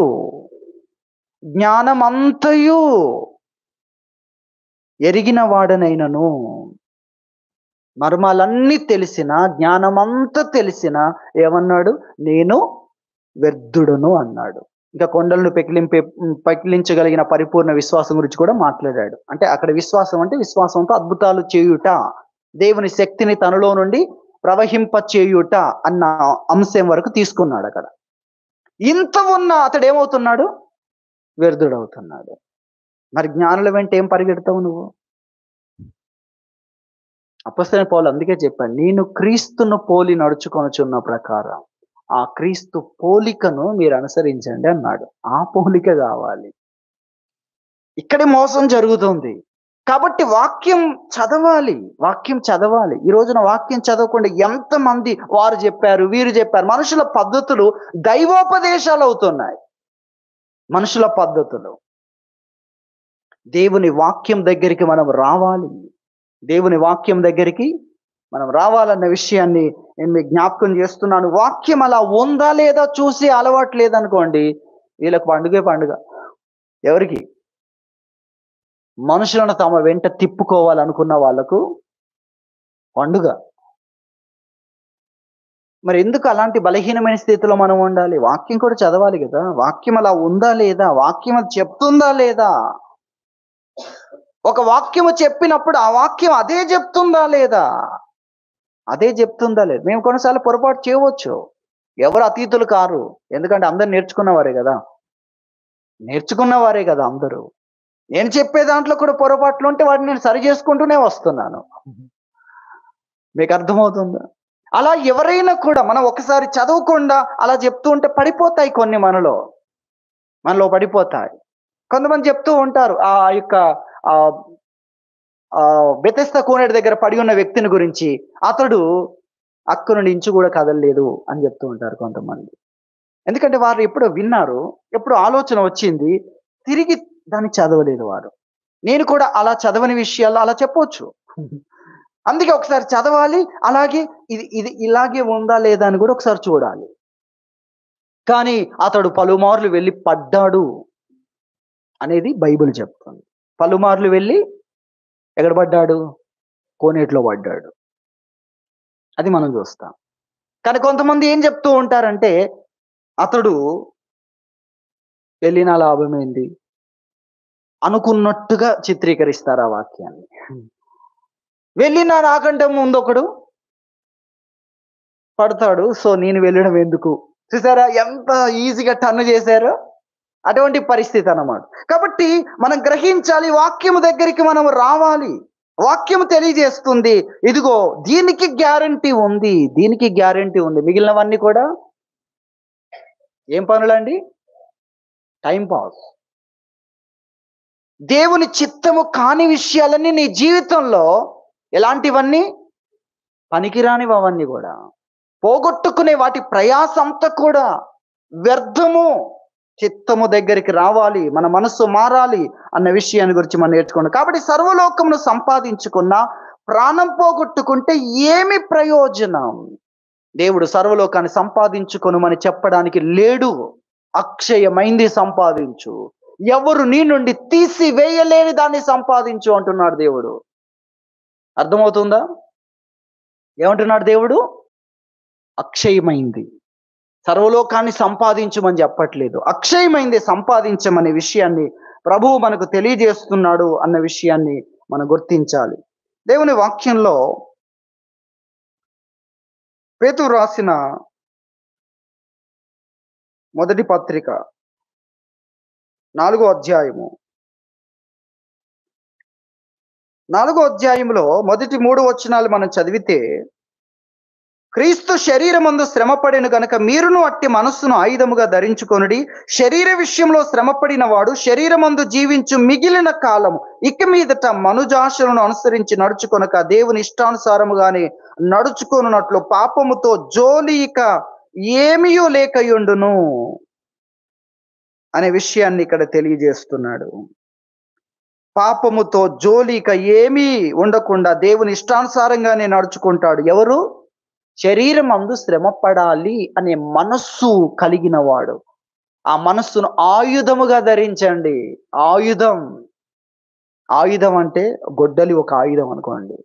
జ్ఞానమంతయు ఎరిగిన వాడనైనను. మర్మాలన్నీ తెలిసిన, జ్ఞానమంతా తెలిసిన ఏమన్నాడు? నేను వ్యర్థుడును అన్నాడు. ఇంకా కొండలను పెకిలించగలిగిన పరిపూర్ణ విశ్వాసం గురించి కూడా మాట్లాడాడు. అంటే అక్కడ విశ్వాసం అంటే విశ్వాసంతో అద్భుతాలు చేయుట, దేవుని శక్తిని తనలో నుండి ప్రవహింప చేయుట అన్న అంశం వరకు తీసుకున్నాడు. అక్కడ ఇంత ఉన్న అతడు ఏమవుతున్నాడు? వ్యర్థుడవుతున్నాడు. మరి జ్ఞానుల వెంట ఏం పరిగెడతావు నువ్వు? అపొస్తలుడైన పౌలు అందుకే చెప్పాడు, నేను క్రీస్తును పోలి నడుచుకొనుచున్న ప్రకారం ఆ క్రీస్తు పోలికను మీరు అనుసరించండి అన్నాడు. ఆ పోలిక కావాలి. ఇక్కడే మోసం జరుగుతుంది. కాబట్టి వాక్యం చదవాలి. వాక్యం చదవాలి. ఈ రోజున వాక్యం చదవకుండా ఎంతమంది వారు చెప్పారు, వీరు చెప్పారు. మనుషుల పద్ధతులు దైవోపదేశాలు అవుతున్నాయి. మనుషుల పద్ధతులు. దేవుని వాక్యం దగ్గరికి మనం రావాలి. దేవుని వాక్యం దగ్గరికి మనం రావాలన్న విషయాన్ని నేను మీకు జ్ఞాపకం చేస్తున్నాను. వాక్యం అలా ఉందా లేదా చూసి అలవాటు లేదనుకోండి, వీళ్ళకు పండుగే పండుగ. ఎవరికి? మనుషులను తమ వెంట తిప్పుకోవాలనుకున్న వాళ్ళకు పండుగ. మరి ఎందుకు అలాంటి బలహీనమైన స్థితిలో మనం ఉండాలి? వాక్యం కూడా చదవాలి కదా. వాక్యం అలా ఉందా లేదా? వాక్యం అది చెప్తుందా లేదా? ఒక వాక్యము చెప్పినప్పుడు ఆ వాక్యం అదే చెప్తుందా లేదా? అదే చెప్తుందా లేదా? మేము కొన్నిసార్లు పొరపాటు చేయవచ్చు. ఎవరు అతీతులు కారు. ఎందుకంటే అందరు నేర్చుకున్నవారే కదా అందరూ. నేను చెప్పే దాంట్లో కూడా పొరపాట్లు ఉంటే వాటిని నేను సరి చేసుకుంటూనే వస్తున్నాను. మీకు అర్థమవుతుందా? అలా ఎవరైనా కూడా మనం ఒకసారి చదవకుండా అలా చెప్తూ ఉంటే పడిపోతాయి కొన్ని మనలో పడిపోతాయి. కొంతమంది చెప్తూ ఉంటారు ఆ యొక్క బెతెస్దా కోనేటి దగ్గర పడి ఉన్న వ్యక్తిని గురించి, అతడు అక్కడ నుండి ఇంచు కూడా కదలలేదు అని చెప్తూ ఉంటారు కొంతమంది. ఎందుకంటే వారు ఎప్పుడో విన్నారు, ఎప్పుడో ఆలోచన వచ్చింది, తిరిగి దాన్ని చదవలేదు వారు. నేను కూడా అలా చదవని విషయాల్లో అలా చెప్పొచ్చు. అందుకే ఒకసారి చదవాలి. అలాగే ఇది ఇది ఇలాగే ఉందా లేదా అని కూడా ఒకసారి చూడాలి. కానీ అతడు పలుమార్లు వెళ్లి పడ్డాడు అనేది బైబిల్ చెప్తుంది. పలుమార్లు వెళ్లి ఎక్కడ పడ్డాడు? కోనేటిలో పడ్డాడు. అది మనం చూస్తాం. కానీ కొంతమంది ఏం చెప్తూ ఉంటారంటే, అతడు వెళ్ళిన లాభమేంది? అనుకున్నట్టుగా చిత్రీకరిస్తారు ఆ వాక్యాన్ని. వెళ్ళిన నాకంటే ముందొకడు పడతాడు. సో, నేను వెళ్ళడం ఎందుకు? చూసారా ఎంత ఈజీగా టర్న్ చేశారో? అటువంటి పరిస్థితి అన్నమాట. కాబట్టి మనం గ్రహించాలి, వాక్యము దగ్గరికి మనం రావాలి. వాక్యము తెలియజేస్తుంది. ఇదిగో దీనికి గ్యారంటీ ఉంది. దీనికి గ్యారంటీ ఉంది. మిగిలినవన్నీ కూడా ఏం పనులండి? Time pass. దేవుని చిత్తము కాని విషయాలన్నీ నీ జీవితంలో ఎలాంటివన్నీ? పనికిరానివి అవన్నీ కూడా. పోగొట్టుకునే వాటి ప్రయాసంతా కూడా వ్యర్థము. చిత్తము దగ్గరికి రావాలి, మన మనస్సు మారాలి అన్న విషయాన్ని గురించి మనం నేర్చుకోండి. కాబట్టి సర్వలోకమును సంపాదించుకున్న ప్రాణం పోగొట్టుకుంటే ఏమి ప్రయోజనం? దేవుడు సర్వలోకాన్ని సంపాదించుకొనుమని చెప్పడానికి లేడు. అక్షయమైంది సంపాదించు, ఎవరు నీ నుండి తీసివేయలేని దాన్ని సంపాదించు అంటున్నాడు దేవుడు. అర్థమవుతుందా? ఏమంటున్నాడు దేవుడు? అక్షయమైంది. సర్వలోకాన్ని సంపాదించమని చెప్పట్లేదు. అక్షయమైంది సంపాదించమనే విషయాన్ని ప్రభువు మనకు తెలియజేస్తున్నాడు అన్న విషయాన్ని మనం గుర్తించాలి. దేవుని వాక్యంలో పేతురు రాసిన మొదటి పత్రిక 4వ అధ్యాయము 4వ అధ్యాయంలో మొదటి 3 వచనాలు మనం చదివితే, క్రీస్తు శరీరమందు శ్రమపడిన గనుక మీరును అట్టి మనస్సును ఆయుధముగా ధరించుకొనుడి. శరీర విషయంలో శ్రమపడిన వాడు శరీరమందు జీవించు మిగిలిన కాలము ఇక మీదట మనుజాశలను అనుసరించి నడుచుకొనక దేవుని ఇష్టానుసారముగానే నడుచుకొనున్నట్లు పాపముతో జోలి ఇక ఏమీయూ లేకయుండును అనే విషయాన్ని ఇక్కడ తెలియజేస్తున్నాడు. పాపముతో జోలి ఇక ఏమీ ఉండకుండా దేవుని ఇష్టానుసారంగానే నడుచుకుంటాడు. ఎవరు? శరీరమందు శ్రమపడాలి అనే మనస్సు కలిగిన వాడు. ఆ మనస్సును ఆయుధముగా ధరించండి. ఆయుధం. ఆయుధం అంటే గొడ్డలి ఒక ఆయుధం అనుకోండి.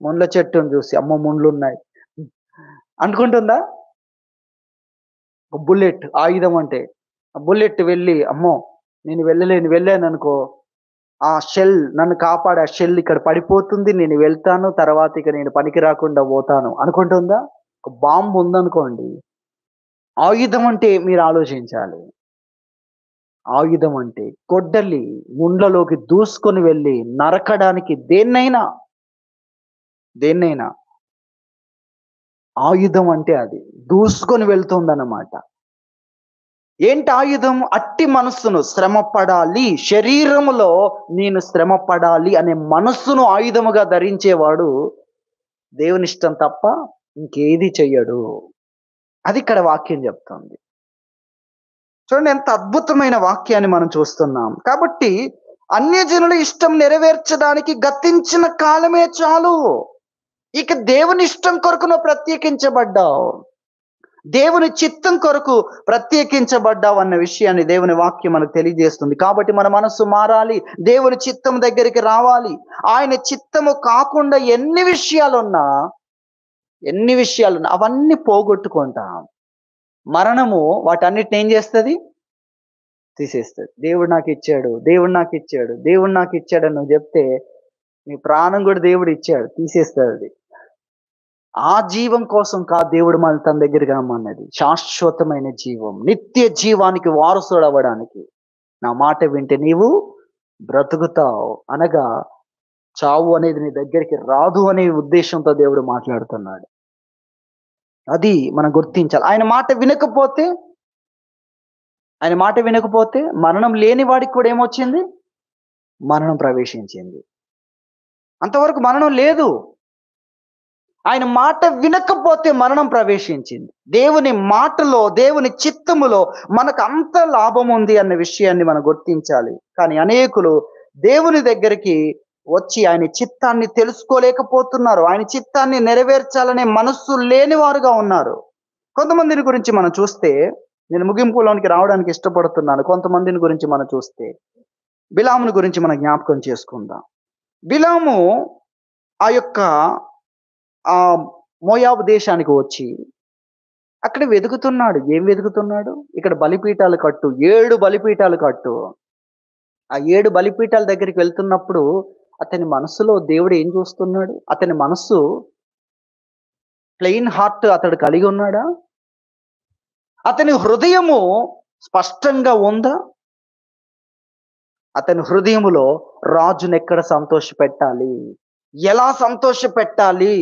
ముళ్ళ చెట్టును చూసి అమ్మో ముళ్ళున్నాయి అనుకుంటుందా? బుల్లెట్ ఆయుధం అంటే. బుల్లెట్ వెళ్ళి అమ్మో నేను వెళ్ళాను అనుకో, ఆ షెల్ నన్ను కాపాడే ఆ షెల్ ఇక్కడ పడిపోతుంది, నేను వెళ్తాను, తర్వాత ఇక నేను పనికి రాకుండా పోతాను అనుకుంటుందా? ఒక బాంబు ఉందనుకోండి, ఆయుధం అంటే మీరు ఆలోచించాలి. ఆయుధం అంటే గొడ్డలి ముండ్లలోకి దూసుకొని వెళ్ళి నరకడానికి దేన్నైనా ఆయుధం అంటే అది దూసుకొని వెళ్తుందన్నమాట. ఏంటి ఆయుధం? అట్టి మనస్సును శ్రమపడాలి, శరీరములో నేను శ్రమపడాలి అనే మనస్సును ఆయుధముగా ధరించేవాడు దేవుని ఇష్టం తప్ప ఇంకేది చెయ్యడు. అది ఇక్కడ వాక్యం చెప్తుంది. చూడండి ఎంత అద్భుతమైన వాక్యాన్ని మనం చూస్తున్నాం. కాబట్టి అన్యజనుల ఇష్టం నెరవేర్చడానికి గతించిన కాలమే చాలు. ఇక దేవుని ఇష్టం కొరకు నువ్వు ప్రత్యేకించబడ్డావు, దేవుని చిత్తం కొరకు ప్రత్యేకించబడ్డావు అన్న విషయాన్ని దేవుని వాక్యం మనకు తెలియజేస్తుంది. కాబట్టి మన మనస్సు మారాలి, దేవుని చిత్తం దగ్గరికి రావాలి. ఆయన చిత్తము కాకుండా ఎన్ని విషయాలున్నా అవన్నీ పోగొట్టుకుంటాం. మరణము వాటన్నిటిని ఏం చేస్తుంది? తీసేస్తుంది. దేవుడు నాకు ఇచ్చాడు అని నువ్వు చెప్తే నీ ప్రాణం కూడా దేవుడు ఇచ్చాడు, తీసేస్తుంది అది. ఆ జీవం కోసం కాదు దేవుడు మన తన దగ్గరికి రమ్మన్నది. శాశ్వతమైన జీవం, నిత్య జీవానికి వారసుడు అవ్వడానికి నా మాట వింటే నీవు బ్రతుకుతావు అనగా చావు అనేది నీ దగ్గరికి రాదు అనే ఉద్దేశంతో దేవుడు మాట్లాడుతున్నాడు. అది మనం గుర్తించాలి. ఆయన మాట వినకపోతే మరణం లేని వాడికి కూడా ఏమొచ్చింది? మరణం ప్రవేశించింది. అంతవరకు మరణం లేదు. ఆయన మాట వినకపోతే మరణం ప్రవేశించింది. దేవుని మాటలో, దేవుని చిత్తములో మనకు అంత లాభం ఉంది అన్న విషయాన్ని మనం గుర్తించాలి. కానీ అనేకులు దేవుని దగ్గరికి వచ్చి ఆయన చిత్తాన్ని తెలుసుకోలేకపోతున్నారు. ఆయన చిత్తాన్ని నెరవేర్చాలనే మనస్సు లేనివారుగా ఉన్నారు. కొంతమందిని గురించి మనం చూస్తే, నేను ముగింపులోనికి రావడానికి ఇష్టపడుతున్నాను. కొంతమందిని గురించి మనం చూస్తే, బిలామును గురించి మనం జ్ఞాపకం చేసుకుందాం. బిలాము ఆ యొక్క మోయాబు దేశానికి వచ్చి అక్కడ వెతుకుతున్నాడు. ఏం వెతుకుతున్నాడు? ఇక్కడ బలిపీఠాలు కట్టు, 7 బలిపీఠాలు కట్టు. ఆ 7 బలిపీఠాల దగ్గరికి వెళ్తున్నప్పుడు అతని మనసులో దేవుడు ఏం చూస్తున్నాడు? అతని మనస్సు ప్లెయిన్ హార్ట్ అతడు కలిగి ఉన్నాడా? అతని హృదయము స్పష్టంగా ఉందా? అతని హృదయములో రాజునెక్కడ సంతోషపెట్టాలి? ఎలా సంతోషపెట్టాలి?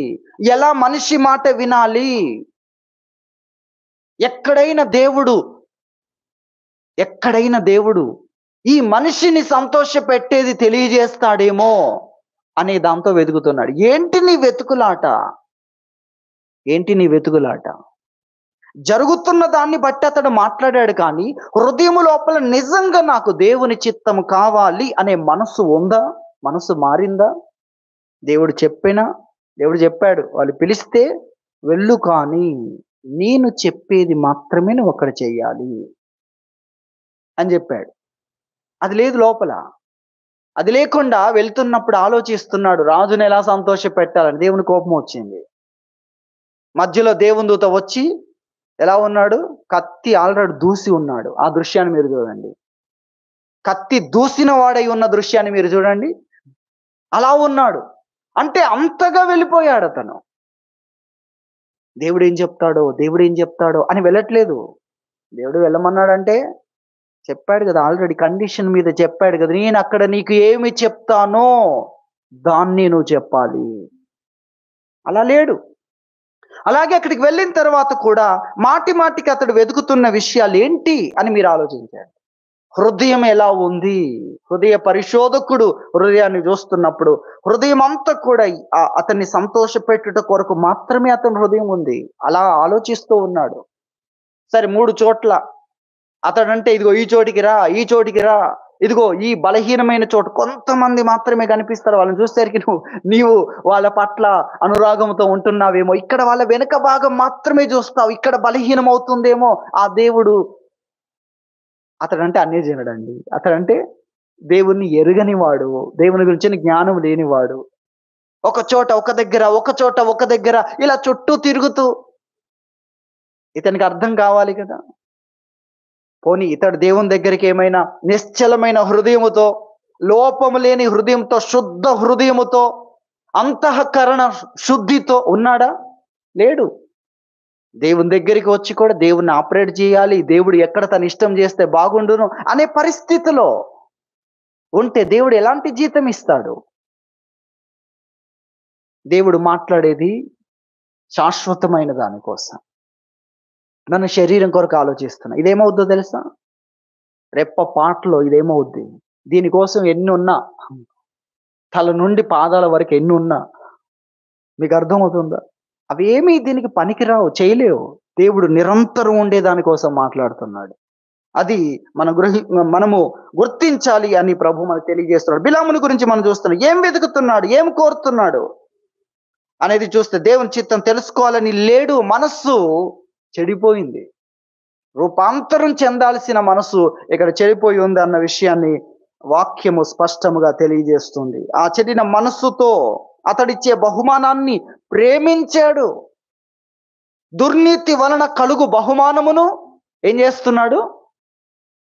ఎలా మనిషి మాట వినాలి? ఎక్కడైనా దేవుడు ఈ మనిషిని సంతోషపెట్టేది తెలియజేస్తాడేమో అనే దాంతో వెతుకుతున్నాడు. ఏంటి నీ వెతుకులాట? ఏంటి నీ వెతుకులాట? జరుగుతున్న దాన్ని బట్టి అతడు మాట్లాడాడు, కానీ హృదయము లోపల నిజంగా నాకు దేవుని చిత్తము కావాలి అనే మనసు ఉందా? మనసు మారిందా? దేవుడు చెప్పాడు, వాళ్ళు పిలిస్తే వెళ్ళు, కానీ నేను చెప్పేది మాత్రమే నువ్వు అక్కడ చెయ్యాలి అని చెప్పాడు. అది లేదు లోపల. అది లేకుండా వెళ్తున్నప్పుడు ఆలోచిస్తున్నాడు రాజుని ఎలా సంతోష పెట్టాలని. దేవుని కోపం వచ్చింది. మధ్యలో దేవుని దూత వచ్చి ఎలా ఉన్నాడు? కత్తి ఆల్రెడీ దూసి ఉన్నాడు. ఆ దృశ్యాన్ని మీరు చూడండి. కత్తి దూసిన వాడై ఉన్న దృశ్యాన్ని మీరు చూడండి. అలా ఉన్నాడు. అంటే అంతగా వెళ్ళిపోయాడు అతను. దేవుడు ఏం చెప్తాడో అని వెళ్ళట్లేదు. దేవుడు వెళ్ళమన్నాడంటే చెప్పాడు కదా, ఆల్రెడీ కండిషన్ మీద చెప్పాడు కదా, నేను అక్కడ నీకు ఏమి చెప్తానో దాన్ని నువ్వు చెప్పాలి. అలా లేడు. అలాగే అక్కడికి వెళ్ళిన తర్వాత కూడా మాటికి అతడు వెతుకుతున్న విషయాలు ఏంటి అని మీరు ఆలోచించండి. హృదయం ఎలా ఉంది? హృదయ పరిశోధకుడు హృదయాన్ని చూస్తున్నప్పుడు హృదయం అంతా కూడా అతన్ని సంతోషపెట్టుట కొరకు మాత్రమే అతని హృదయం ఉంది. అలా ఆలోచిస్తూ ఉన్నాడు. సరే, 3 చోట్ల అతడంటే ఇదిగో ఈ చోటికి రా, ఇదిగో ఈ బలహీనమైన చోటు కొంతమంది మాత్రమే కనిపిస్తారు. వాళ్ళని చూసేసరికి నీవు వాళ్ళ పట్ల అనురాగంతో ఉంటున్నావేమో, ఇక్కడ వాళ్ళ వెనుక భాగం మాత్రమే చూస్తావు, ఇక్కడ బలహీనం అవుతుందేమో. ఆ దేవుడు అతడంటే అన్యజనుడండి. అతడంటే దేవుణ్ణి ఎరుగనివాడు, దేవుని గురించిన జ్ఞానం లేనివాడు. ఒక చోట ఒక దగ్గర ఇలా చుట్టూ తిరుగుతూ, ఇతనికి అర్థం కావాలి కదా. పోనీ ఇతడు దేవుని దగ్గరికి ఏమైనా నిశ్చలమైన హృదయముతో, లోపము లేని హృదయంతో, శుద్ధ హృదయముతో, అంతఃకరణ శుద్ధితో ఉన్నాడా? లేడు. దేవుని దగ్గరికి వచ్చి కూడా దేవుణ్ణి ఆపరేట్ చేయాలి, దేవుడు ఎక్కడ తన ఇష్టం చేస్తే బాగుండును అనే పరిస్థితిలో ఉంటే దేవుడు ఎలాంటి జీతం ఇస్తాడు? దేవుడు మాట్లాడేది శాశ్వతమైన దానికోసం. మన శరీరం కొరకు ఆలోచిస్తున్నా, ఇదేమవుద్దో తెలుసా? రెప్ప పాటలో ఇదేమవుద్ది? దీనికోసం ఎన్ని ఉన్నా, తల నుండి పాదాల వరకు ఎన్ని ఉన్నా, మీకు అర్థమవుతుందా? అవేమీ దీనికి పనికిరావు, చేయలేవు. దేవుడు నిరంతరం ఉండే దానికోసం మాట్లాడుతున్నాడు. అది మనము గుర్తించాలి అని ప్రభు మనకు తెలియజేస్తున్నాడు. బిలాముని గురించి మనం చూస్తున్నాం. ఏం వెతుకుతున్నాడు, ఏం కోరుతున్నాడు అనేది చూస్తే దేవుని చిత్తం తెలుసుకోవాలని లేడు. మనస్సు చెడిపోయింది. రూపాంతరం చెందాల్సిన మనసు ఇక్కడ చెడిపోయి ఉంది అన్న విషయాన్ని వాక్యము స్పష్టముగా తెలియజేస్తుంది. ఆ చెడిన మనస్సుతో అతడిచ్చే బహుమానాన్ని ప్రేమించాడు. దుర్నీతి వలన కలుగు బహుమానమును ఏం చేస్తున్నాడు?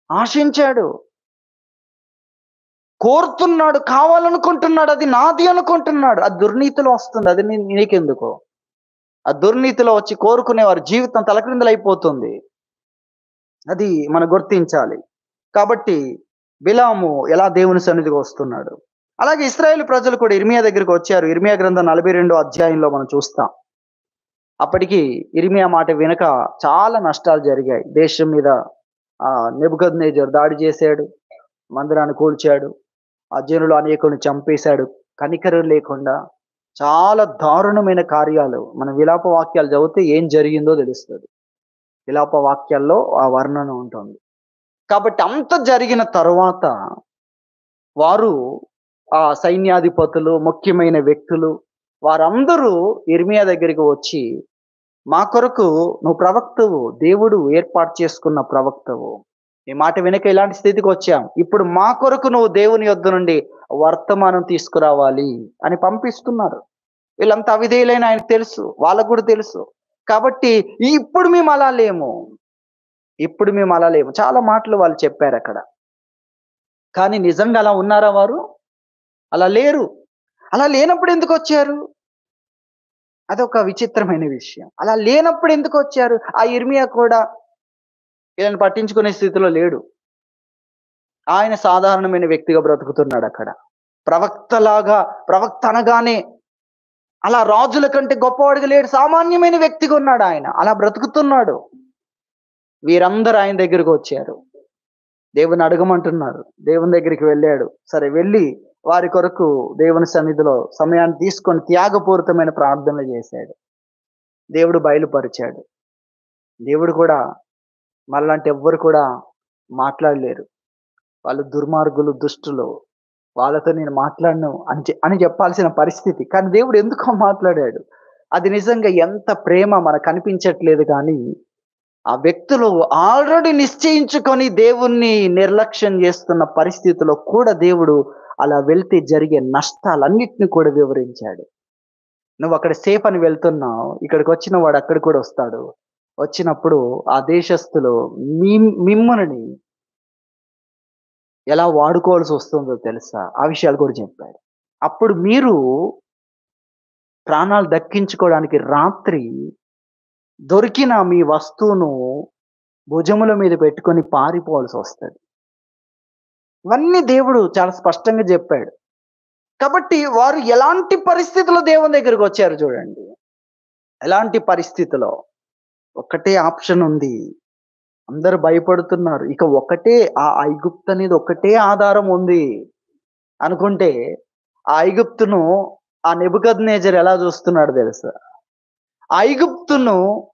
ఆశించాడు, కోరుతున్నాడు, కావాలనుకుంటున్నాడు, అది నాది అనుకుంటున్నాడు. అది దుర్నీతిలో వస్తుంది. అది నీకెందుకో? ఆ దుర్నీతిలో వచ్చి కోరుకునే వారి జీవితం తలక్రిందులైపోతుంది. అది మనం గుర్తించాలి. కాబట్టి బిలాము ఎలా దేవుని సన్నిధికి వస్తున్నాడు. అలాగే ఇశ్రాయేలు ప్రజలు కూడా ఇర్మియా దగ్గరికి వచ్చారు. ఇర్మియా గ్రంథం 42వ అధ్యాయంలో మనం చూస్తాం. అప్పటికి ఇర్మియా మాట వెనుక చాలా నష్టాలు జరిగాయి. దేశం మీద నెబుకద్నెజరు దాడి చేశాడు, మందిరాన్ని కూల్చాడు, ఆ జనులు అనేకులను చంపేశాడు కనికరం లేకుండా. చాలా దారుణమైన కార్యాలు. మనం విలాప వాక్యాలు చదివితే ఏం జరిగిందో తెలుస్తది. విలాప వాక్యాల్లో ఆ వర్ణన ఉంటుంది. కాబట్టి అంత జరిగిన తరువాత వారు ఆ సైన్యాధిపతులు, ముఖ్యమైన వ్యక్తులు వారందరూ యిర్మీయా దగ్గరికి వచ్చి, "మా కొరకు నువ్వు ప్రవక్తవు. దేవుడు ఏర్పాటు చేసుకున్న ప్రవక్తవు. నీ మాట వినక ఇలాంటి స్థితికొచ్చాం. ఇప్పుడు మా కొరకు నువ్వు దేవుని యొద్ద నుండి వర్తమానం తీసుకురావాలి" అని పంపిస్తున్నారు. వీళ్ళంతా అవిధేయులని ఆయనకు తెలుసు. వాళ్ళకు కూడా తెలుసు. కాబట్టి ఇప్పుడు మేము అలా లేము. ఇప్పుడు మేము అలా లేము. చాలా మాటలు వాళ్ళు చెప్పారక్కడ. కానీ నిజంగా అలా ఉన్నారా వారు? అలా లేరు. అలా లేనప్పుడు ఎందుకొచ్చారు? అదొక విచిత్రమైన విషయం. అలా లేనప్పుడు ఎందుకొచ్చారు? ఆ యిర్మీయా కూడా వీళ్ళని పట్టించుకునే స్థితిలో లేడు. ఆయన సాధారణమైన వ్యక్తిగా బ్రతుకుతున్నాడక్కడ. ప్రవక్తలాగా ప్రవక్త అనగానే అలా రాజుల కంటే గొప్పవాడిగా లేడు. సామాన్యమైన వ్యక్తిగా ఉన్నాడాయన. అలా బ్రతుకుతున్నాడు. వీరందరూ ఆయన దగ్గరకొచ్చారు. దేవుని అడగమంటున్నారు. దేవుని దగ్గరికి వెళ్ళాడు. సరే వెళ్ళి వారి కొరకు దేవుని సన్నిధిలో సమయాన్ని తీసుకొని త్యాగపూరితమైన ప్రార్థనలు చేశాడు. దేవుడు బయలుపరిచాడు. దేవుడు కూడా మనలాంటి ఎవ్వరు కూడా మాట్లాడలేరు. వాళ్ళు దుర్మార్గులు, దుష్టులు. వాళ్ళతో నేను మాట్లాడను అని చెప్పాల్సిన పరిస్థితి. కానీ దేవుడు ఎందుకో మాట్లాడాడు. అది నిజంగా ఎంత ప్రేమ మనకు కనిపించట్లేదు కానీ, ఆ వ్యక్తులు ఆల్రెడీ నిశ్చయించుకొని దేవుణ్ణి నిర్లక్ష్యం చేస్తున్న పరిస్థితిలో కూడా దేవుడు అలా వెళ్తే జరిగే నష్టాలన్నిటిని కూడా వివరించాడు. నువ్వు అక్కడ సేఫ్ అని వెళ్తున్నావు. ఇక్కడికొచ్చిన వాడు అక్కడికి కూడా వస్తాడు. వచ్చినప్పుడు ఆ దేశస్థులు మిమ్ములని ఎలా వాడుకోవాల్సొస్తుందో తెలుసా? ఆ విషయాలు కూడా చెప్పాడు. అప్పుడు మీరు ప్రాణాలు దక్కించుకోవడానికి రాత్రి దొరికిన మీ వస్తువును భుజముల మీద పెట్టుకొని పారిపోవాల్సొస్తది. ఇవన్నీ దేవుడు చాలా స్పష్టంగా జెప్పాడు. కాబట్టి వారు ఎలాంటి పరిస్థితిలో దేవుని దగ్గరికొచ్చారు చూడండి. ఎలాంటి పరిస్థితిలో? ఒక్కటే ఆప్షన్ ఉంది. అందరూ భయపడుతున్నారు. ఇక ఒకటే ఆ ఐగుప్తు అనేది ఒకటే ఆధారం ఉంది అనుకుంటే, ఆ ఐగుప్తును ఆ నెబుకద్నెజర్ ఎలా చూస్తున్నాడో తెలుసా? ఐగుప్తును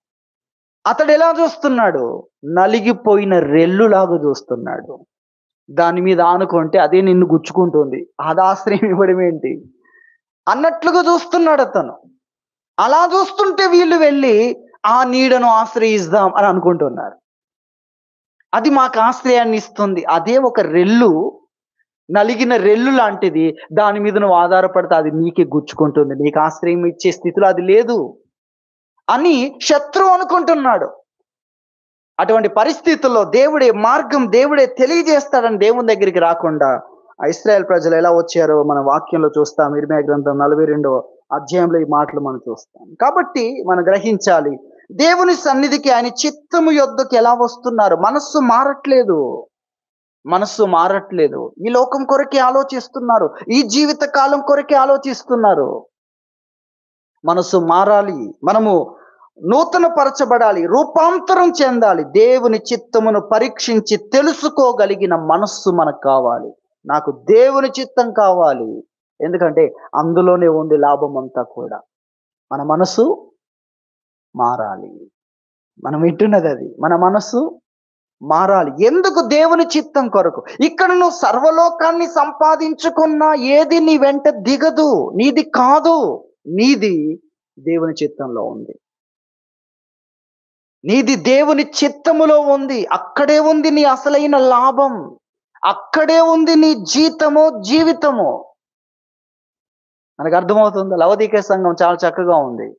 అతడెలా చూస్తున్నాడు? నలిగిపోయిన రెల్లులాగా చూస్తున్నాడు. దాని మీద ఆనుకుంటే అదే నిన్ను గుచ్చుకుంటుంది. అది ఆశ్రయం ఇవ్వడం ఏంటి? అన్నట్లుగా చూస్తున్నాడతను. అలా చూస్తుంటే వీళ్ళు వెళ్లి ఆ నీడను ఆశ్రయిద్దాం అని అనుకుంటున్నారు. అది మాకు ఆశ్రయాన్ని ఇస్తుంది. అదే ఒక రెల్లు, నలిగిన రెల్లు లాంటిది. దాని మీద నువ్వు ఆధారపడితే అది నీకే గుచ్చుకుంటుంది. నీకు ఆశ్రయం ఇచ్చే స్థితిలో అది లేదు అని శత్రువు అనుకుంటున్నాడు. అటువంటి పరిస్థితుల్లో దేవుడే తెలియజేస్తాడని దేవుని దగ్గరికి రాకుండా ఇశ్రాయేల్ ప్రజలు ఎలా వచ్చారో మన వాక్యంలో చూస్తాం. యిర్మీయా గ్రంథం 42వ అధ్యాయంలో ఈ మాటలు మనం చూస్తాం. కాబట్టి మనం గ్రహించాలి. దేవుని సన్నిధికి ఆయన చిత్తము యొద్దకు ఎలా వస్తున్నారు? మనస్సు మారట్లేదు. ఈ లోకం కొరకే ఆలోచిస్తున్నారు. ఈ జీవిత కాలం కొరకే ఆలోచిస్తున్నారు. మనసు మారాలి. మనము నూతన పరచబడాలి, రూపాంతరం చెందాలి. దేవుని చిత్తమును పరీక్షించి తెలుసుకోగలిగిన మనస్సు మనకు కావాలి. నాకు దేవుని చిత్తం కావాలి. ఎందుకంటే అందులోనే ఉంది లాభం అంతా కూడా. మన మనసు మారాలి. మనం వింటున్నది అది. మన మనసు మారాలి. ఎందుకు? దేవుని చిత్తం కొరకు. ఇక్కడ నువ్వు సర్వలోకాన్ని సంపాదించుకున్నా ఏది నీ వెంట దిగదు. నీది కాదు. నీది దేవుని చిత్తంలో ఉంది. నీది దేవుని చిత్తములో ఉంది. అక్కడే ఉంది నీ అసలైన లాభం. అక్కడే ఉంది నీ జీవితము. మనకు అర్థమవుతుందా? లవోదికీయ సంఘం చాలా చక్కగా ఉంది.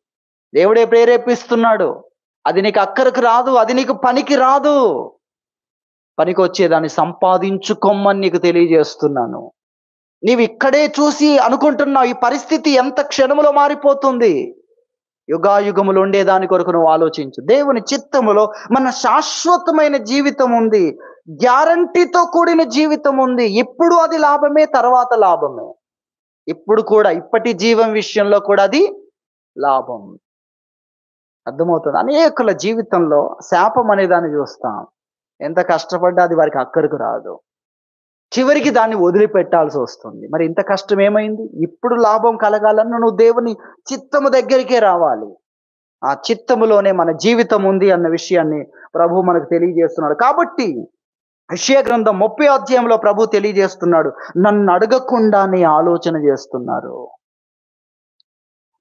దేవుడే ప్రేరేపిస్తున్నాడు. అది నీకు అక్కరకు రాదు. అది నీకు పనికి రాదు. పనికొచ్చేదాన్ని సంపాదించుకోమని నీకు తెలియజేస్తున్నాను. నీవు ఇక్కడే చూసి అనుకుంటున్నావు ఈ పరిస్థితి ఎంత క్షణములో మారిపోతుంది. యుగాయుగములు ఉండే దాని కొరకు నువ్వు ఆలోచించు. దేవుని చిత్తములో మన శాశ్వతమైన జీవితం ఉంది. గ్యారంటీతో కూడిన జీవితం ఉంది. ఇప్పుడు అది లాభమే, తర్వాత లాభమే. ఇప్పుడు కూడా ఇప్పటి జీవం విషయంలో కూడా అది లాభం. అర్థమవుతుంది. అనేకుల జీవితంలో శాపం అనే దాన్ని చూస్తాం. ఎంత కష్టపడ్డా అది వారికి అక్కరకు రాదు. చివరికి దాన్ని వదిలిపెట్టాల్సి వస్తుంది. మరి ఇంత కష్టం ఏమైంది? ఇప్పుడు లాభం కలగాలన్నా నువ్వు దేవుని చిత్తము దగ్గరికే రావాలి. ఆ చిత్తములోనే మన జీవితం ఉంది అన్న విషయాన్ని ప్రభు మనకు తెలియజేస్తున్నాడు. కాబట్టి యెషయా గ్రంథం 30 అధ్యాయంలో ప్రభు తెలియజేస్తున్నాడు. నన్ను అడగకుండానే ఆలోచన చేస్తున్నారు.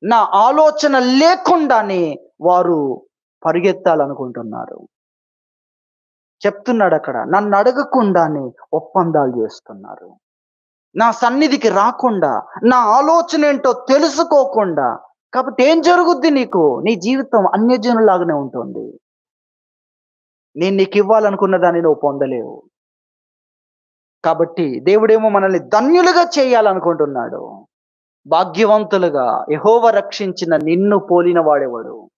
నా ఆలోచన లేకుండానే వారు పరిగెత్తాలనుకుంటున్నారు. చెప్తున్నాడక్కడ. నన్ను అడగకుండానే ఒప్పందాలు చేస్తున్నారు. నా సన్నిధికి రాకుండా, నా ఆలోచన ఏంటో తెలుసుకోకుండా. కాబట్టి ఏం జరుగుద్ది నీకు? నీ జీవితం అన్యజనులాగానే ఉంటుంది. నేను నీకివ్వాలనుకున్న దాన్ని నువ్వు పొందలేవు. కాబట్టి దేవుడేమో మనల్ని ధన్యులుగా చేయాలనుకుంటున్నాడు. భాగ్యవంతులుగా యెహోవా రక్షించిన నిన్ను పోలిన వాడెవడు?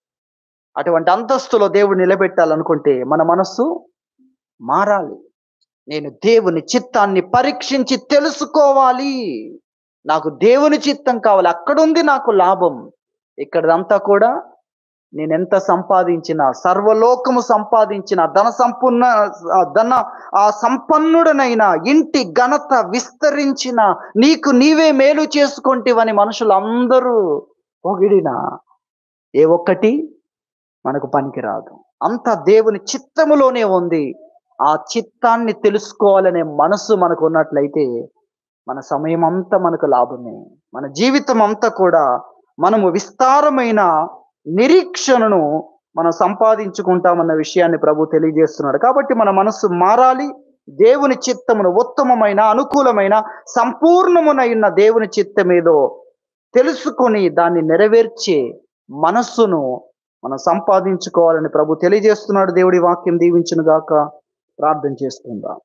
అటువంటి అంతస్తులో దేవుడు నిలబెట్టాలనుకుంటే మన మనస్సు మారాలి. నేను దేవుని చిత్తాన్ని పరీక్షించి తెలుసుకోవాలి. నాకు దేవుని చిత్తం కావాలి. అక్కడుంది నాకు లాభం. ఇక్కడంతా కూడా నేనెంత సంపాదించినా, సర్వలోకము సంపాదించిన ధన సంపన్నుడనైనా, ఇంటి ఘనత విస్తరించిన, నీకు నీవే మేలు చేసుకొంటివని మనుషులందరూ పొగిడినా ఏ ఒక్కటి మనకు పనికిరాదు. అంతా దేవుని చిత్తములోనే ఉంది. ఆ చిత్తాన్ని తెలుసుకోవాలనే మనసు మనకు ఉన్నట్లయితే మన సమయం అంతా మనకు లాభమే. మన జీవితం అంతా కూడా మనము విస్తారమైన నిరీక్షణను మనం సంపాదించుకుంటామన్న విషయాన్ని ప్రభు తెలియజేస్తున్నాడు. కాబట్టి మన మనస్సు మారాలి. దేవుని చిత్తమును ఉత్తమమైన, అనుకూలమైన, సంపూర్ణమునైన దేవుని చిత్తమేదో తెలుసుకొని దాన్ని నెరవేర్చే మనస్సును మనం సంపాదించుకోవాలని ప్రభు తెలియజేస్తున్నాడు. దేవుడి వాక్యం దీవించును గాక. ప్రార్థన చేసుకుందాం.